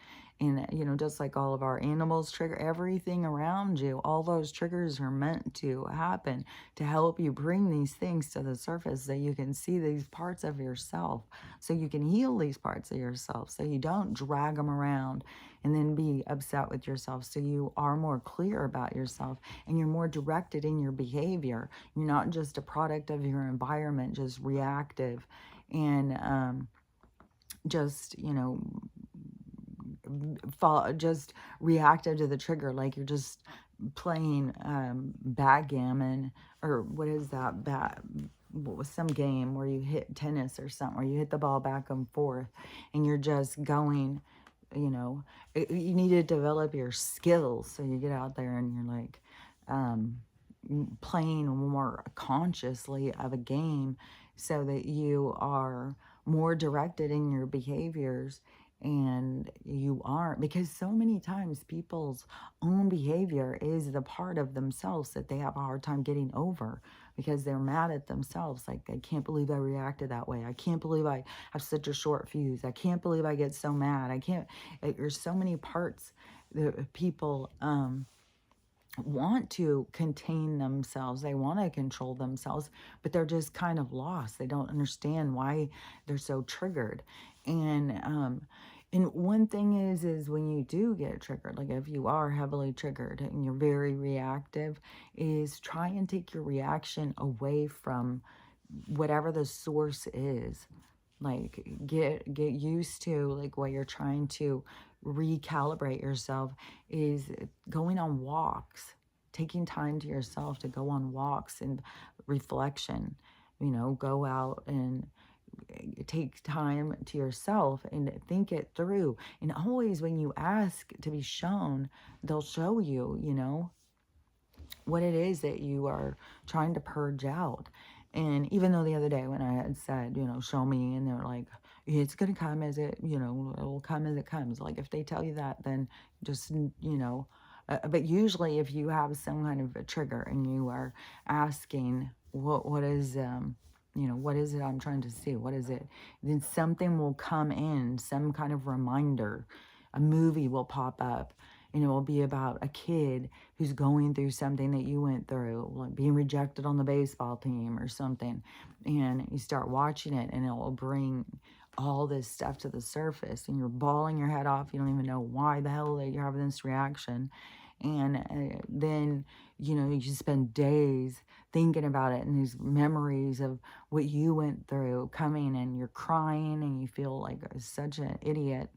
And, you know, just like all of our animals trigger everything around you, all those triggers are meant to happen to help you bring these things to the surface so you can see these parts of yourself, so you can heal these parts of yourself, so you don't drag them around and then be upset with yourself. So you are more clear about yourself and you're more directed in your behavior. You're not just a product of your environment, just reactive and just, you know, just reactive to the trigger, like you're just playing backgammon, or what is that, what was some game where you hit tennis or something, where you hit the ball back and forth and you're just going, you know. You need to develop your skills, so you get out there and you're like playing more consciously of a game, so that you are more directed in your behaviors. And you aren't, because so many times people's own behavior is the part of themselves that they have a hard time getting over, because they're mad at themselves. Like, I can't believe I reacted that way. I can't believe I have such a short fuse. I can't believe I get so mad. I can't. There's so many parts that people want to contain themselves. They want to control themselves, but they're just kind of lost. They don't understand why they're so triggered. And one thing is when you do get triggered, like if you are heavily triggered and you're very reactive, is try and take your reaction away from whatever the source is. Like, get used to, like, what you're trying to recalibrate yourself is going on walks, taking time to yourself to go on walks and reflection. You know, go out and take time to yourself and think it through. And always when you ask to be shown, they'll show you, you know, what it is that you are trying to purge out. And even though the other day when I had said, you know, show me, and they're like, it's going to come as it, you know, it'll come as it comes. Like, if they tell you that, then just, you know, but usually if you have some kind of a trigger and you are asking, what is, you know, what is it I'm trying to see? What is it? Then something will come in, some kind of reminder. A movie will pop up, and it will be about a kid who's going through something that you went through, like being rejected on the baseball team or something. And you start watching it, and it will bring all this stuff to the surface, and you're bawling your head off. You don't even know why the hell that you're having this reaction. And then, you know, you spend days thinking about it, and these memories of what you went through coming, and you're crying and you feel like such an idiot.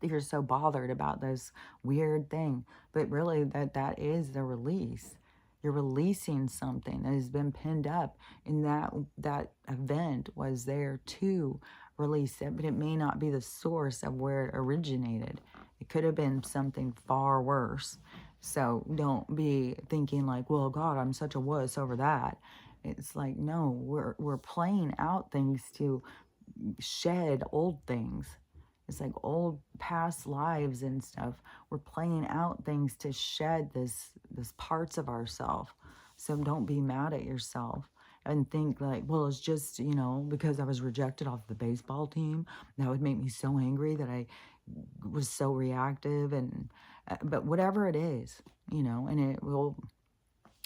You're so bothered about this weird thing, but really that is the release. You're releasing something that has been pinned up, and that event was there to release it, but it may not be the source of where it originated. It could have been something far worse. So don't be thinking like, well, God, I'm such a wuss over that. It's like, no, we're playing out things to shed old things. It's like old past lives and stuff. We're playing out things to shed this parts of ourselves. So don't be mad at yourself and think like, well, it's just, you know, because I was rejected off the baseball team, that would make me so angry that I was so reactive. And but whatever it is, you know, and it will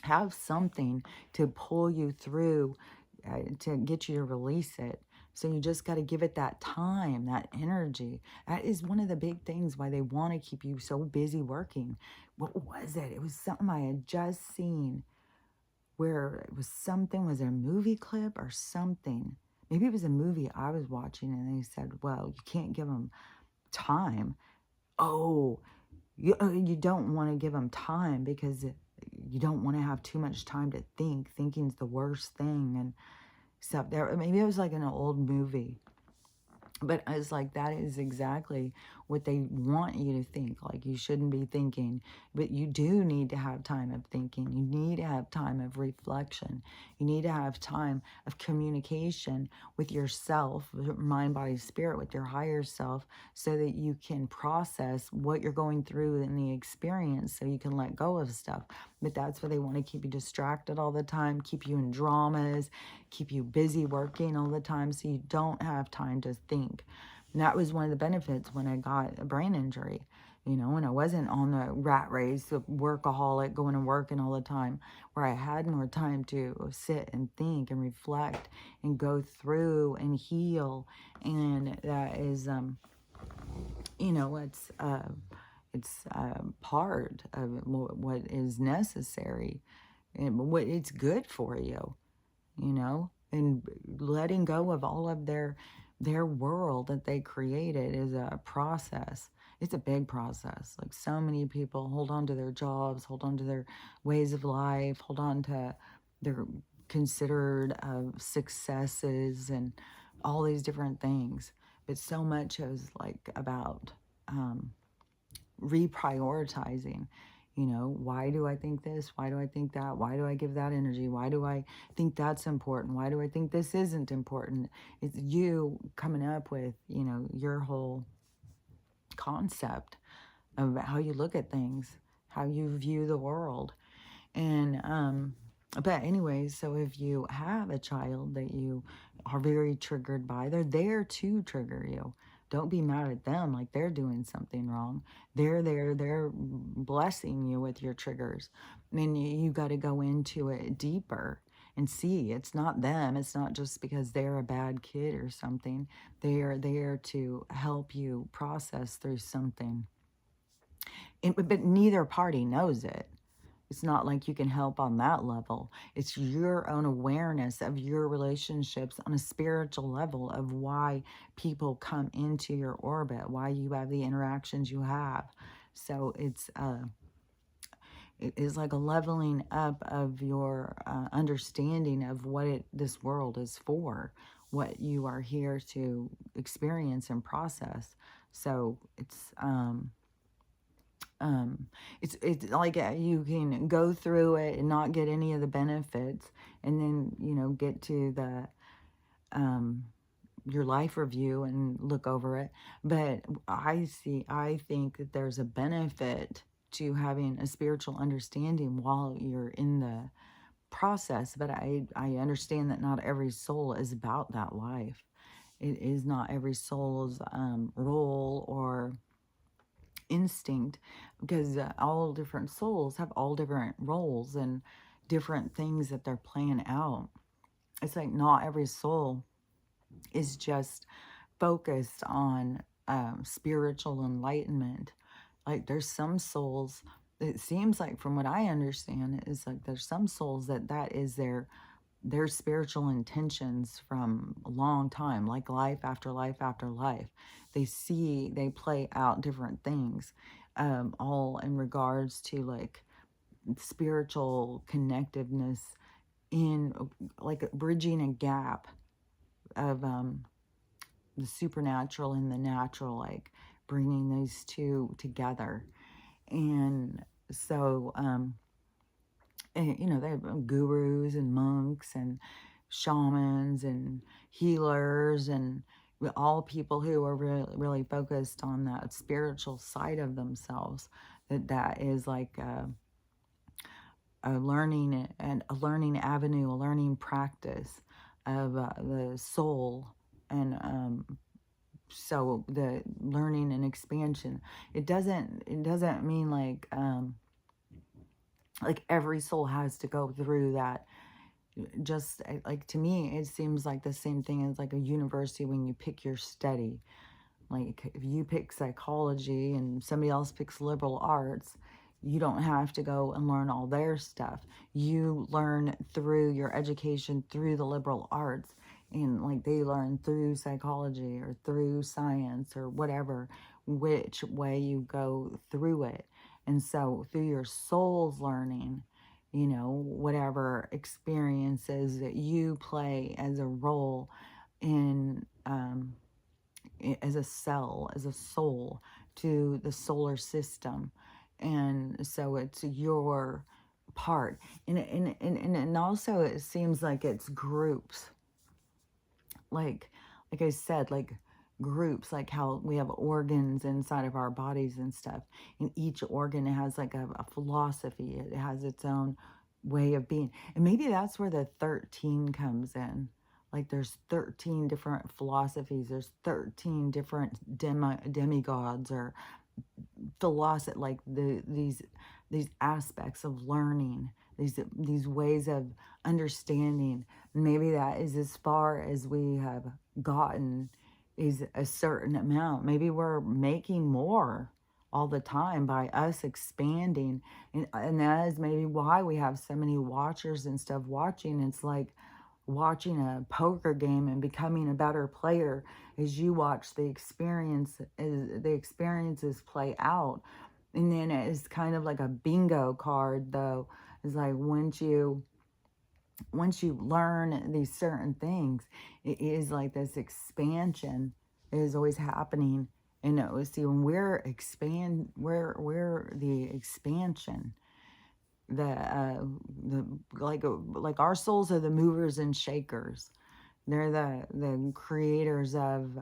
have something to pull you through, to get you to release it. So you just got to give it that time, that energy. That is one of the big things why they want to keep you so busy working. What was it? It was something I had just seen where it was something, was it a movie clip or something? Maybe it was a movie I was watching and they said, well, you can't give them time. Oh, you don't want to give them time because you don't want to have too much time to think. Thinking's the worst thing and stuff. There, maybe it was like an old movie, but I was like, that is exactly what they want you to think. Like, you shouldn't be thinking, but you do need to have time of thinking. You need to have time of reflection. You need to have time of communication with yourself, with mind, body, spirit, with your higher self, so that you can process what you're going through in the experience so you can let go of stuff. But that's why they want to keep you distracted all the time, keep you in dramas, keep you busy working all the time so you don't have time to think. And that was one of the benefits when I got a brain injury, you know, and I wasn't on the rat race of workaholic, going to work and all the time, where I had more time to sit and think and reflect and go through and heal. And that is, you know, it's part of what is necessary and what it's good for you, you know, and letting go of all of their world that they created is a process. It's a big process. Like, so many people hold on to their jobs, hold on to their ways of life, hold on to their considered successes and all these different things. But so much is like about reprioritizing. You know, why do I think this? Why do I think that? Why do I give that energy? Why do I think that's important? Why do I think this isn't important? It's you coming up with, you know, your whole concept of how you look at things, how you view the world. And but anyways, so if you have a child that you are very triggered by, they're there to trigger you. Don't be mad at them like they're doing something wrong. They're there, they're blessing you with your triggers. And you got to go into it deeper and see it's not them. It's not just because they're a bad kid or something. They are there to help you process through something. But neither party knows it. It's not like you can help on that level. It's your own awareness of your relationships on a spiritual level of why people come into your orbit, why you have the interactions you have. So it is like a leveling up of your understanding of what this world is for, what you are here to experience and process. So it's like you can go through it and not get any of the benefits, and then, you know, get to the your life review and look over it. But I think that there's a benefit to having a spiritual understanding while you're in the process. But I understand that not every soul is about that life. It is not every soul's role or instinct, because all different souls have all different roles and different things that they're playing out. It's like not every soul is just focused on spiritual enlightenment. Like, there's some souls, it seems like, from what I understand, is like there's some souls that is their spiritual intentions from a long time, like life after life after life. They play out different things, all in regards to like spiritual connectiveness, in like bridging a gap of the supernatural and the natural, like bringing those two together. And so and, you know, they have gurus and monks and shamans and healers and all people who are really, really focused on that spiritual side of themselves. That is like a learning and a learning avenue, a learning practice of the soul. And so the learning and expansion, it doesn't mean like every soul has to go through that just like, to me, it seems like the same thing as like a university when you pick your study. Like, if you pick psychology and somebody else picks liberal arts, you don't have to go and learn all their stuff. You learn through your education through the liberal arts, and like they learn through psychology or through science or whatever, which way you go through it. And so through your soul's learning, whatever experiences that you play as a role in, as a cell, as a soul to the solar system. And so it's your part. And also it seems like it's groups. Like I said, like groups, like how we have organs inside of our bodies and stuff. And each organ has like a philosophy. It has its own way of being. And maybe that's where the 13 comes in. Like there's 13 different philosophies. There's 13 different demigods or philosophy, like these aspects of learning, these ways of understanding. Maybe that is as far as we have gotten, is a certain amount. Maybe we're making more all the time by us expanding, and that is maybe why we have so many watchers and stuff watching. It's like watching a poker game and becoming a better player as you watch the experiences play out. And then it's kind of like a bingo card, though. It's like once you learn these certain things, it is like this expansion is always happening. And see, when we're the expansion. The like our souls are the movers and shakers. They're the creators of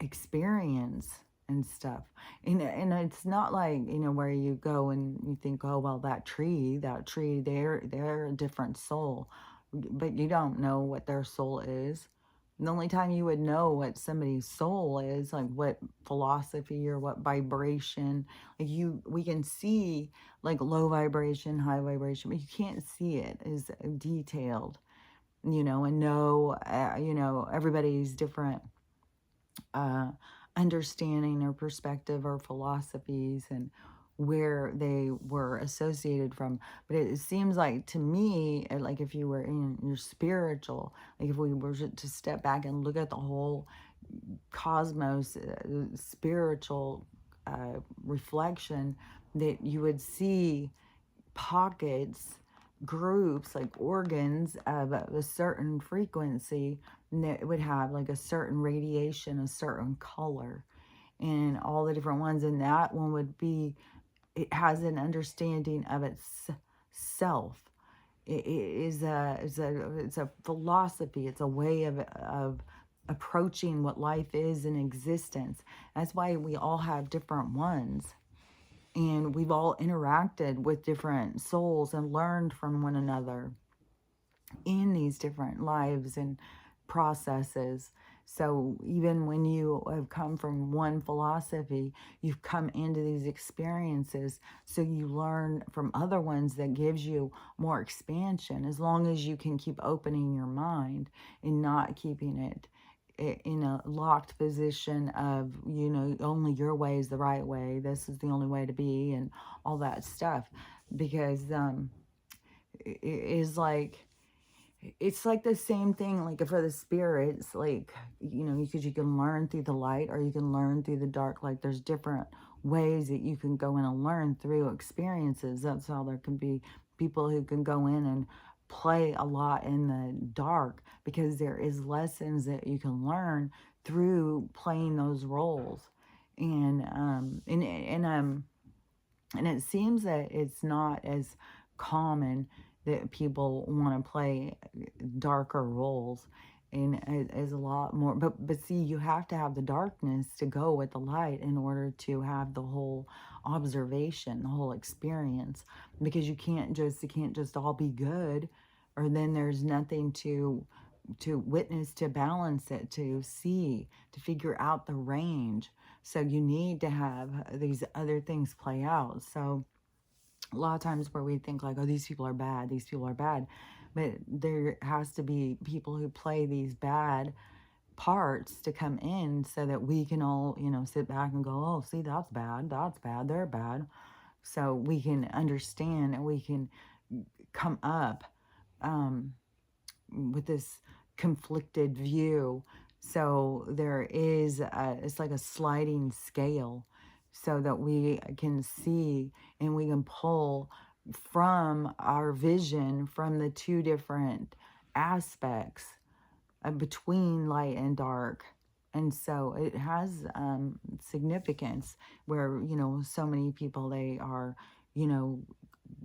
experience and stuff. And it's not like, where you go and you think, oh well, that tree, they're a different soul, but you don't know what their soul is. The only time you would know what somebody's soul is, like what philosophy or what vibration, like we can see like low vibration, high vibration, but you can't see it as detailed, and know, everybody's different understanding or perspective or philosophies and where they were associated from. But it seems like to me, like if you were in your spiritual, like if we were to step back and look at the whole cosmos, spiritual reflection, that you would see pockets, groups, like organs of a certain frequency that would have like a certain radiation, a certain color, and all the different ones. And that one would be, it has an understanding of itself. It is it's a philosophy. It's a way of approaching what life is in existence. That's why we all have different ones. And we've all interacted with different souls and learned from one another in these different lives and processes. So even when you have come from one philosophy, you've come into these experiences. So you learn from other ones that gives you more expansion, as long as you can keep opening your mind and not keeping it in a locked position of, only your way is the right way. This is the only way to be, and all that stuff. Because it is like, it's like the same thing, like for the spirits, like, because you can learn through the light or you can learn through the dark. Like there's different ways that you can go in and learn through experiences. That's how there can be people who can go in and play a lot in the dark, because there is lessons that you can learn through playing those roles. And it seems that it's not as common that people want to play darker roles, and it is a lot more. But see, you have to have the darkness to go with the light in order to have the whole observation, the whole experience, because it can't just all be good, or then there's nothing to witness, to balance it, to see, to figure out the range. So you need to have these other things play out. So a lot of times where we think like, oh, these people are bad, these people are bad. But there has to be people who play these bad parts to come in so that we can all, sit back and go, oh, see, that's bad, they're bad. So we can understand and we can come up with this conflicted view. So there is, it's like a sliding scale so that we can see and we can pull from our vision from the two different aspects between light and dark. And so it has significance where, so many people, they are, you know,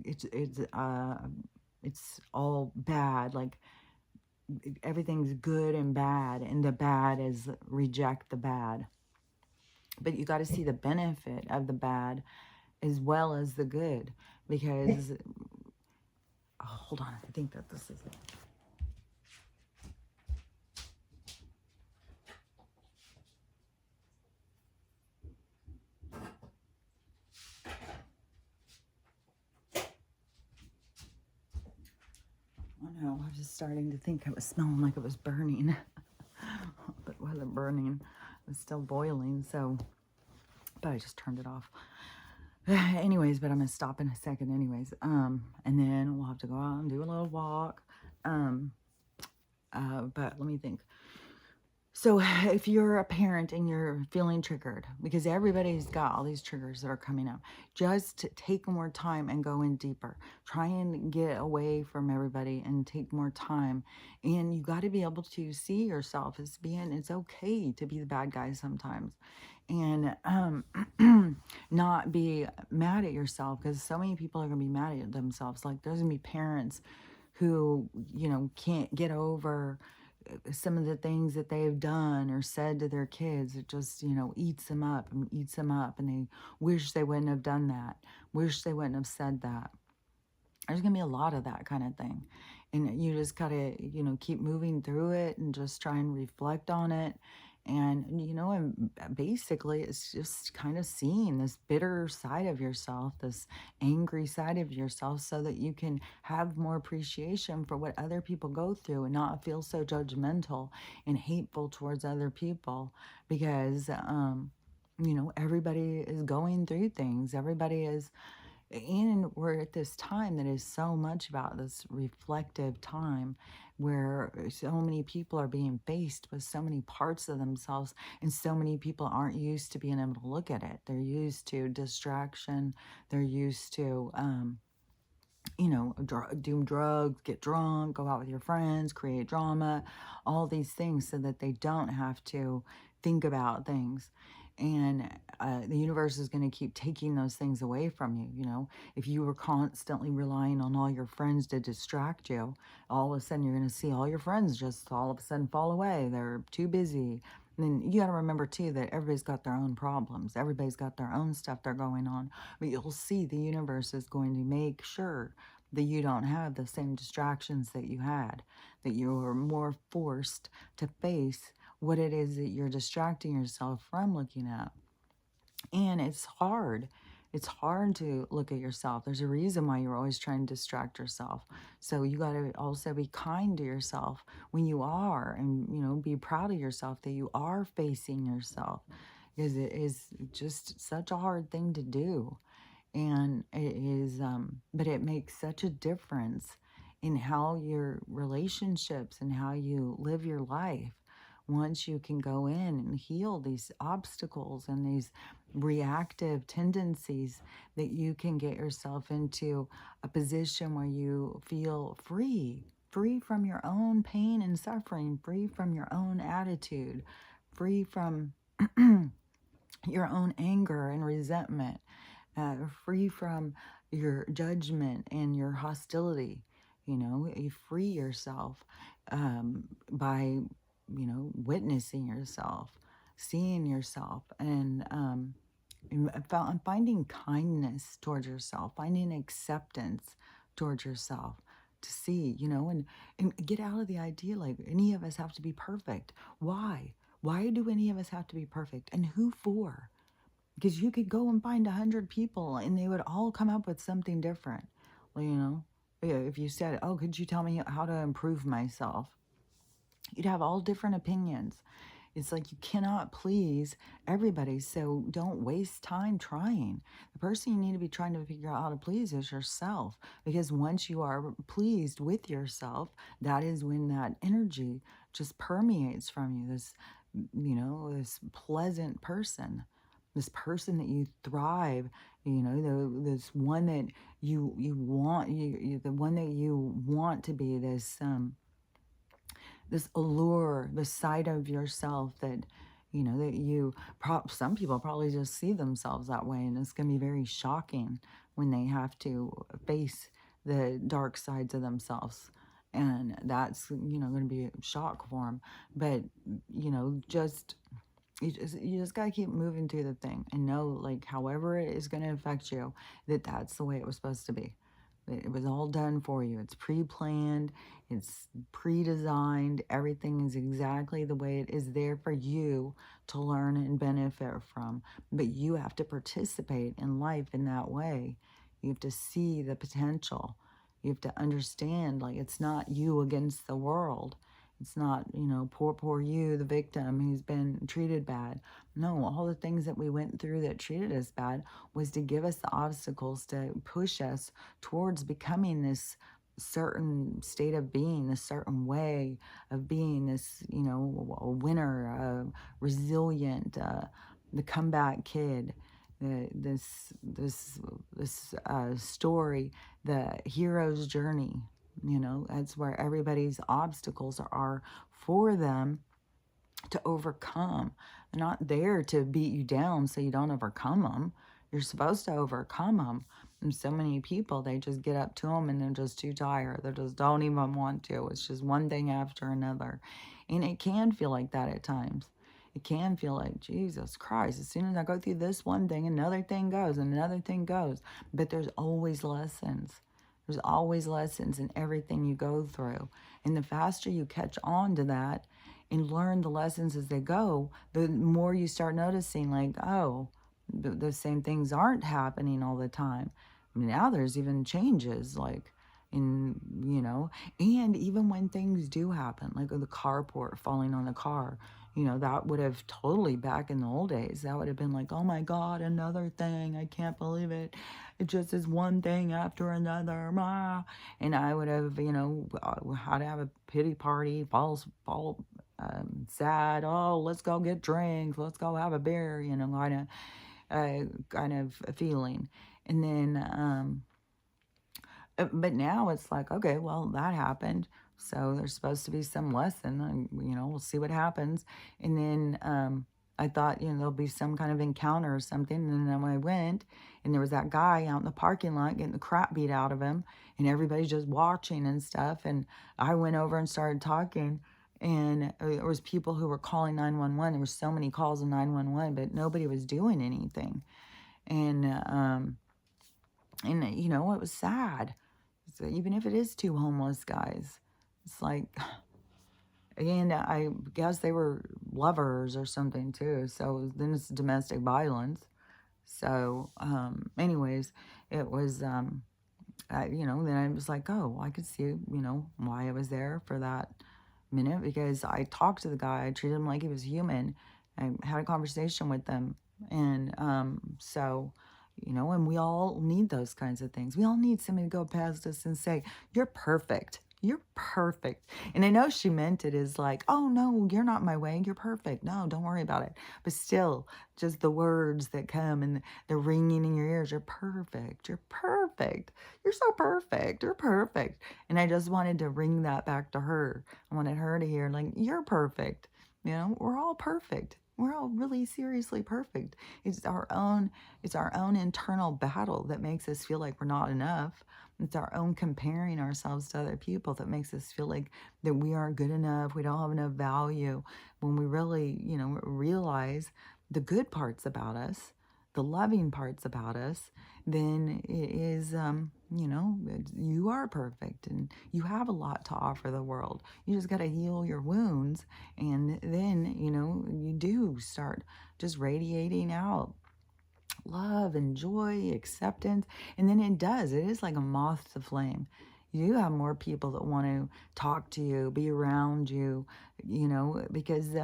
it's, it's, uh, it's all bad. Like everything's good and bad, and the bad is reject the bad. But you got to see the benefit of the bad as well as the good, because hold on, I think that this is it. Oh no, I was just starting to think it was smelling like it was burning. But it wasn't burning, it was still boiling. So, but I just turned it off. Anyways, but I'm gonna stop in a second anyways. And then we'll have to go out and do a little walk. But let me think. So if you're a parent and you're feeling triggered, because everybody's got all these triggers that are coming up, just take more time and go in deeper. Try and get away from everybody and take more time. And you got to be able to see yourself as being, it's okay to be the bad guy sometimes. And not be mad at yourself, because so many people are going to be mad at themselves. Like there's going to be parents who, can't get over some of the things that they've done or said to their kids. It just, eats them up and eats them up. And they wish they wouldn't have done that, wish they wouldn't have said that. There's going to be a lot of that kind of thing. And you just got to, keep moving through it and just try and reflect on it. And, and basically it's just kind of seeing this bitter side of yourself, this angry side of yourself, so that you can have more appreciation for what other people go through and not feel so judgmental and hateful towards other people. Because, everybody is going through things. Everybody is, and we're at this time that is so much about this reflective time where so many people are being faced with so many parts of themselves, and so many people aren't used to being able to look at it. They're used to distraction. They're used to, do drugs, get drunk, go out with your friends, create drama, all these things so that they don't have to think about things. And the universe is going to keep taking those things away from you. If you were constantly relying on all your friends to distract you, all of a sudden you're going to see all your friends just all of a sudden fall away. They're too busy. And then you got to remember too that everybody's got their own problems. Everybody's got their own stuff they're going on. But you'll see the universe is going to make sure that you don't have the same distractions that you had, that you're more forced to face what it is that you're distracting yourself from looking at. And it's hard. It's hard to look at yourself. There's a reason why you're always trying to distract yourself. So you got to also be kind to yourself when you are, and, be proud of yourself that you are facing yourself, because it is just such a hard thing to do. And it is, but it makes such a difference in how your relationships and how you live your life once you can go in and heal these obstacles and these reactive tendencies, that you can get yourself into a position where you feel free from your own pain and suffering, free from your own attitude, free from your own anger and resentment, free from your judgment and your hostility. You free yourself by, witnessing yourself, seeing yourself, and finding kindness towards yourself, finding acceptance towards yourself. To see, and get out of the idea like any of us have to be perfect. Why do any of us have to be perfect? And who for? Because you could go and find 100 people and they would all come up with something different. Well, yeah, if you said, oh, could you tell me how to improve myself? You'd have all different opinions. It's like you cannot please everybody, so don't waste time trying. The person you need to be trying to figure out how to please is yourself, because once you are pleased with yourself, that is when that energy just permeates from you. This pleasant person, this person that you thrive, this one that you want, the one that you want to be, this allure, the side of yourself that, some people probably just see themselves that way. And it's going to be very shocking when they have to face the dark sides of themselves. And that's, going to be a shock for them. But, just, you just got to keep moving through the thing and know, like, however it is going to affect you, that's the way it was supposed to be. It was all done for you. It's pre-planned. It's pre-designed. Everything is exactly the way it is there for you to learn and benefit from. But you have to participate in life in that way. You have to see the potential. You have to understand, like, it's not you against the world. It's not, poor you, the victim who's been treated bad. No, all the things that we went through that treated us bad was to give us the obstacles to push us towards becoming this certain state of being, this certain way of being, this, a winner, resilient, the comeback kid, this story, the hero's journey. That's where everybody's obstacles are for them to overcome. They're not there to beat you down so you don't overcome them. You're supposed to overcome them. And so many people, they just get up to them and they're just too tired. They just don't even want to. It's just one thing after another. And it can feel like that at times. It can feel like, Jesus Christ, as soon as I go through this one thing, another thing goes and another thing goes. But there's always lessons. There's always lessons in everything you go through. And the faster you catch on to that and learn the lessons as they go, the more you start noticing, like, oh, the same things aren't happening all the time. I mean, now there's even changes, like, and even when things do happen, like the carport falling on the car, that would have totally, back in the old days, that would have been like, oh my God, another thing. I can't believe it. It just is one thing after another. And I would have, had to have a pity party, fall sad. Oh, let's go get drinks. Let's go have a beer, kind of a feeling. And then, but now it's like, okay, well, that happened. So there's supposed to be some lesson, and, we'll see what happens. And then I thought, there'll be some kind of encounter or something. And then when I went, and there was that guy out in the parking lot getting the crap beat out of him, and everybody's just watching and stuff. And I went over and started talking, and there was people who were calling 911. There were so many calls of 911, but nobody was doing anything. And it was sad. So even if it is two homeless guys, it's like, and I guess they were lovers or something too. So then it's domestic violence. So, anyways, it was, then I was like, oh, I could see, why I was there for that minute, because I talked to the guy. I treated him like he was human. I had a conversation with them. And so, and we all need those kinds of things. We all need somebody to go past us and say, you're perfect. You're perfect. And I know she meant it as like, oh, no, you're not my way. You're perfect. No, don't worry about it. But still, just the words that come and the ringing in your ears, you're perfect. You're perfect. You're so perfect. You're perfect. And I just wanted to ring that back to her. I wanted her to hear, like, you're perfect. We're all perfect. We're all really seriously perfect. It's our own internal battle that makes us feel like we're not enough. It's our own comparing ourselves to other people that makes us feel like that we aren't good enough, we don't have enough value, when we really, realize the good parts about us, the loving parts about us. Then it is, you are perfect and you have a lot to offer the world. You just got to heal your wounds, and then, you do start just radiating out love and joy, acceptance. And then it is like a moth to flame. You have more people that want to talk to you, be around you, because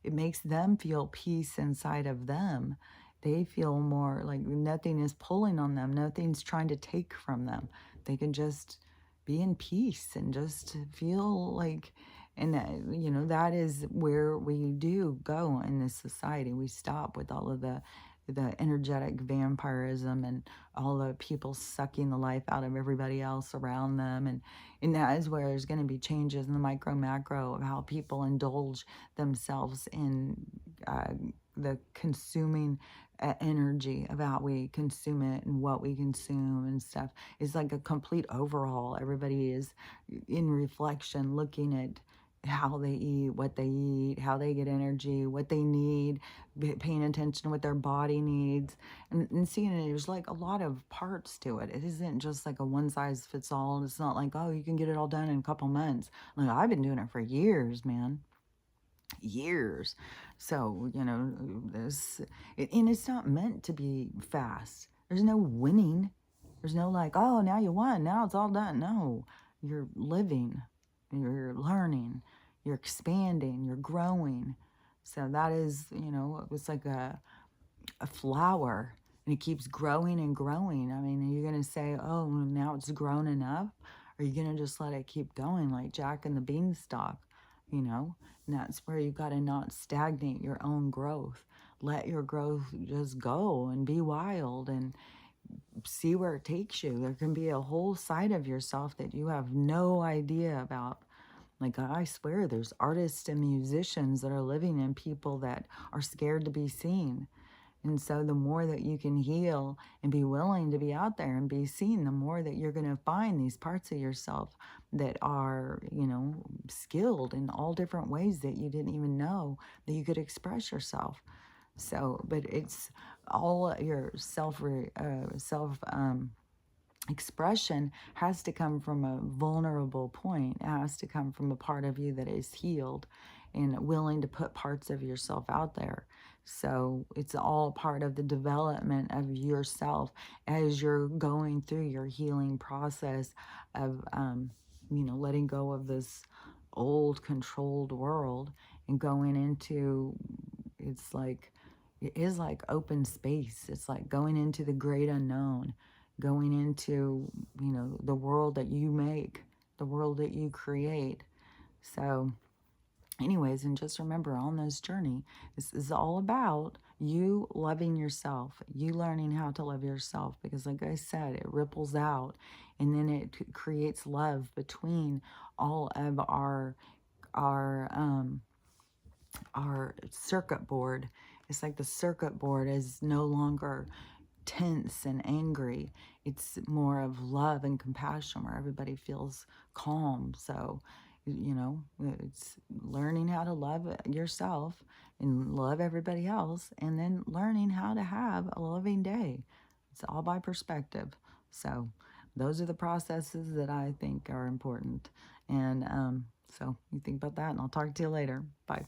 it makes them feel peace inside of them. They feel more like nothing is pulling on them, nothing's trying to take from them. They can just be in peace and just feel like, and that is where we do go in this society. We stop with all of the energetic vampirism and all the people sucking the life out of everybody else around them, and that is where there's going to be changes in the micro macro of how people indulge themselves in uh, the consuming energy of how we consume it and what we consume and stuff. It's like a complete overhaul. Everybody is in reflection looking at how they eat, what they eat, how they get energy, what they need, paying attention to what their body needs, and seeing it. There's like a lot of parts to it. It isn't just like a one size fits all. It's not like, oh, you can get it all done in a couple months. Like, I've been doing it for years, man. Years. So, this, and it's not meant to be fast. There's no winning. There's no like, oh, now you won. Now it's all done. No, you're living, you're learning, you're expanding, you're growing. So that is, it's like a flower, and it keeps growing and growing. I mean, are you going to say, oh, now it's grown enough? Or are you going to just let it keep going like Jack and the Beanstalk, And that's where you got to not stagnate your own growth. Let your growth just go and be wild and see where it takes you. There can be a whole side of yourself that you have no idea about. Like, I swear, there's artists and musicians that are living in people that are scared to be seen. And so the more that you can heal and be willing to be out there and be seen, the more that you're going to find these parts of yourself that are, skilled in all different ways that you didn't even know that you could express yourself. So, but it's all your self expression has to come from a vulnerable point. It has to come from a part of you that is healed and willing to put parts of yourself out there. So it's all part of the development of yourself as you're going through your healing process of, letting go of this old controlled world and going into, it is like open space. It's like going into the great unknown, going into, the world that you make, the world that you create. So anyways, and just remember, on this journey, this is all about you loving yourself, you learning how to love yourself, because like I said, it ripples out, and then it creates love between all of our circuit board. It's like the circuit board is no longer tense and angry. It's more of love and compassion where everybody feels calm. So, it's learning how to love yourself and love everybody else, and then learning how to have a loving day. It's all by perspective. So those are the processes that I think are important. And so you think about that, and I'll talk to you later. Bye.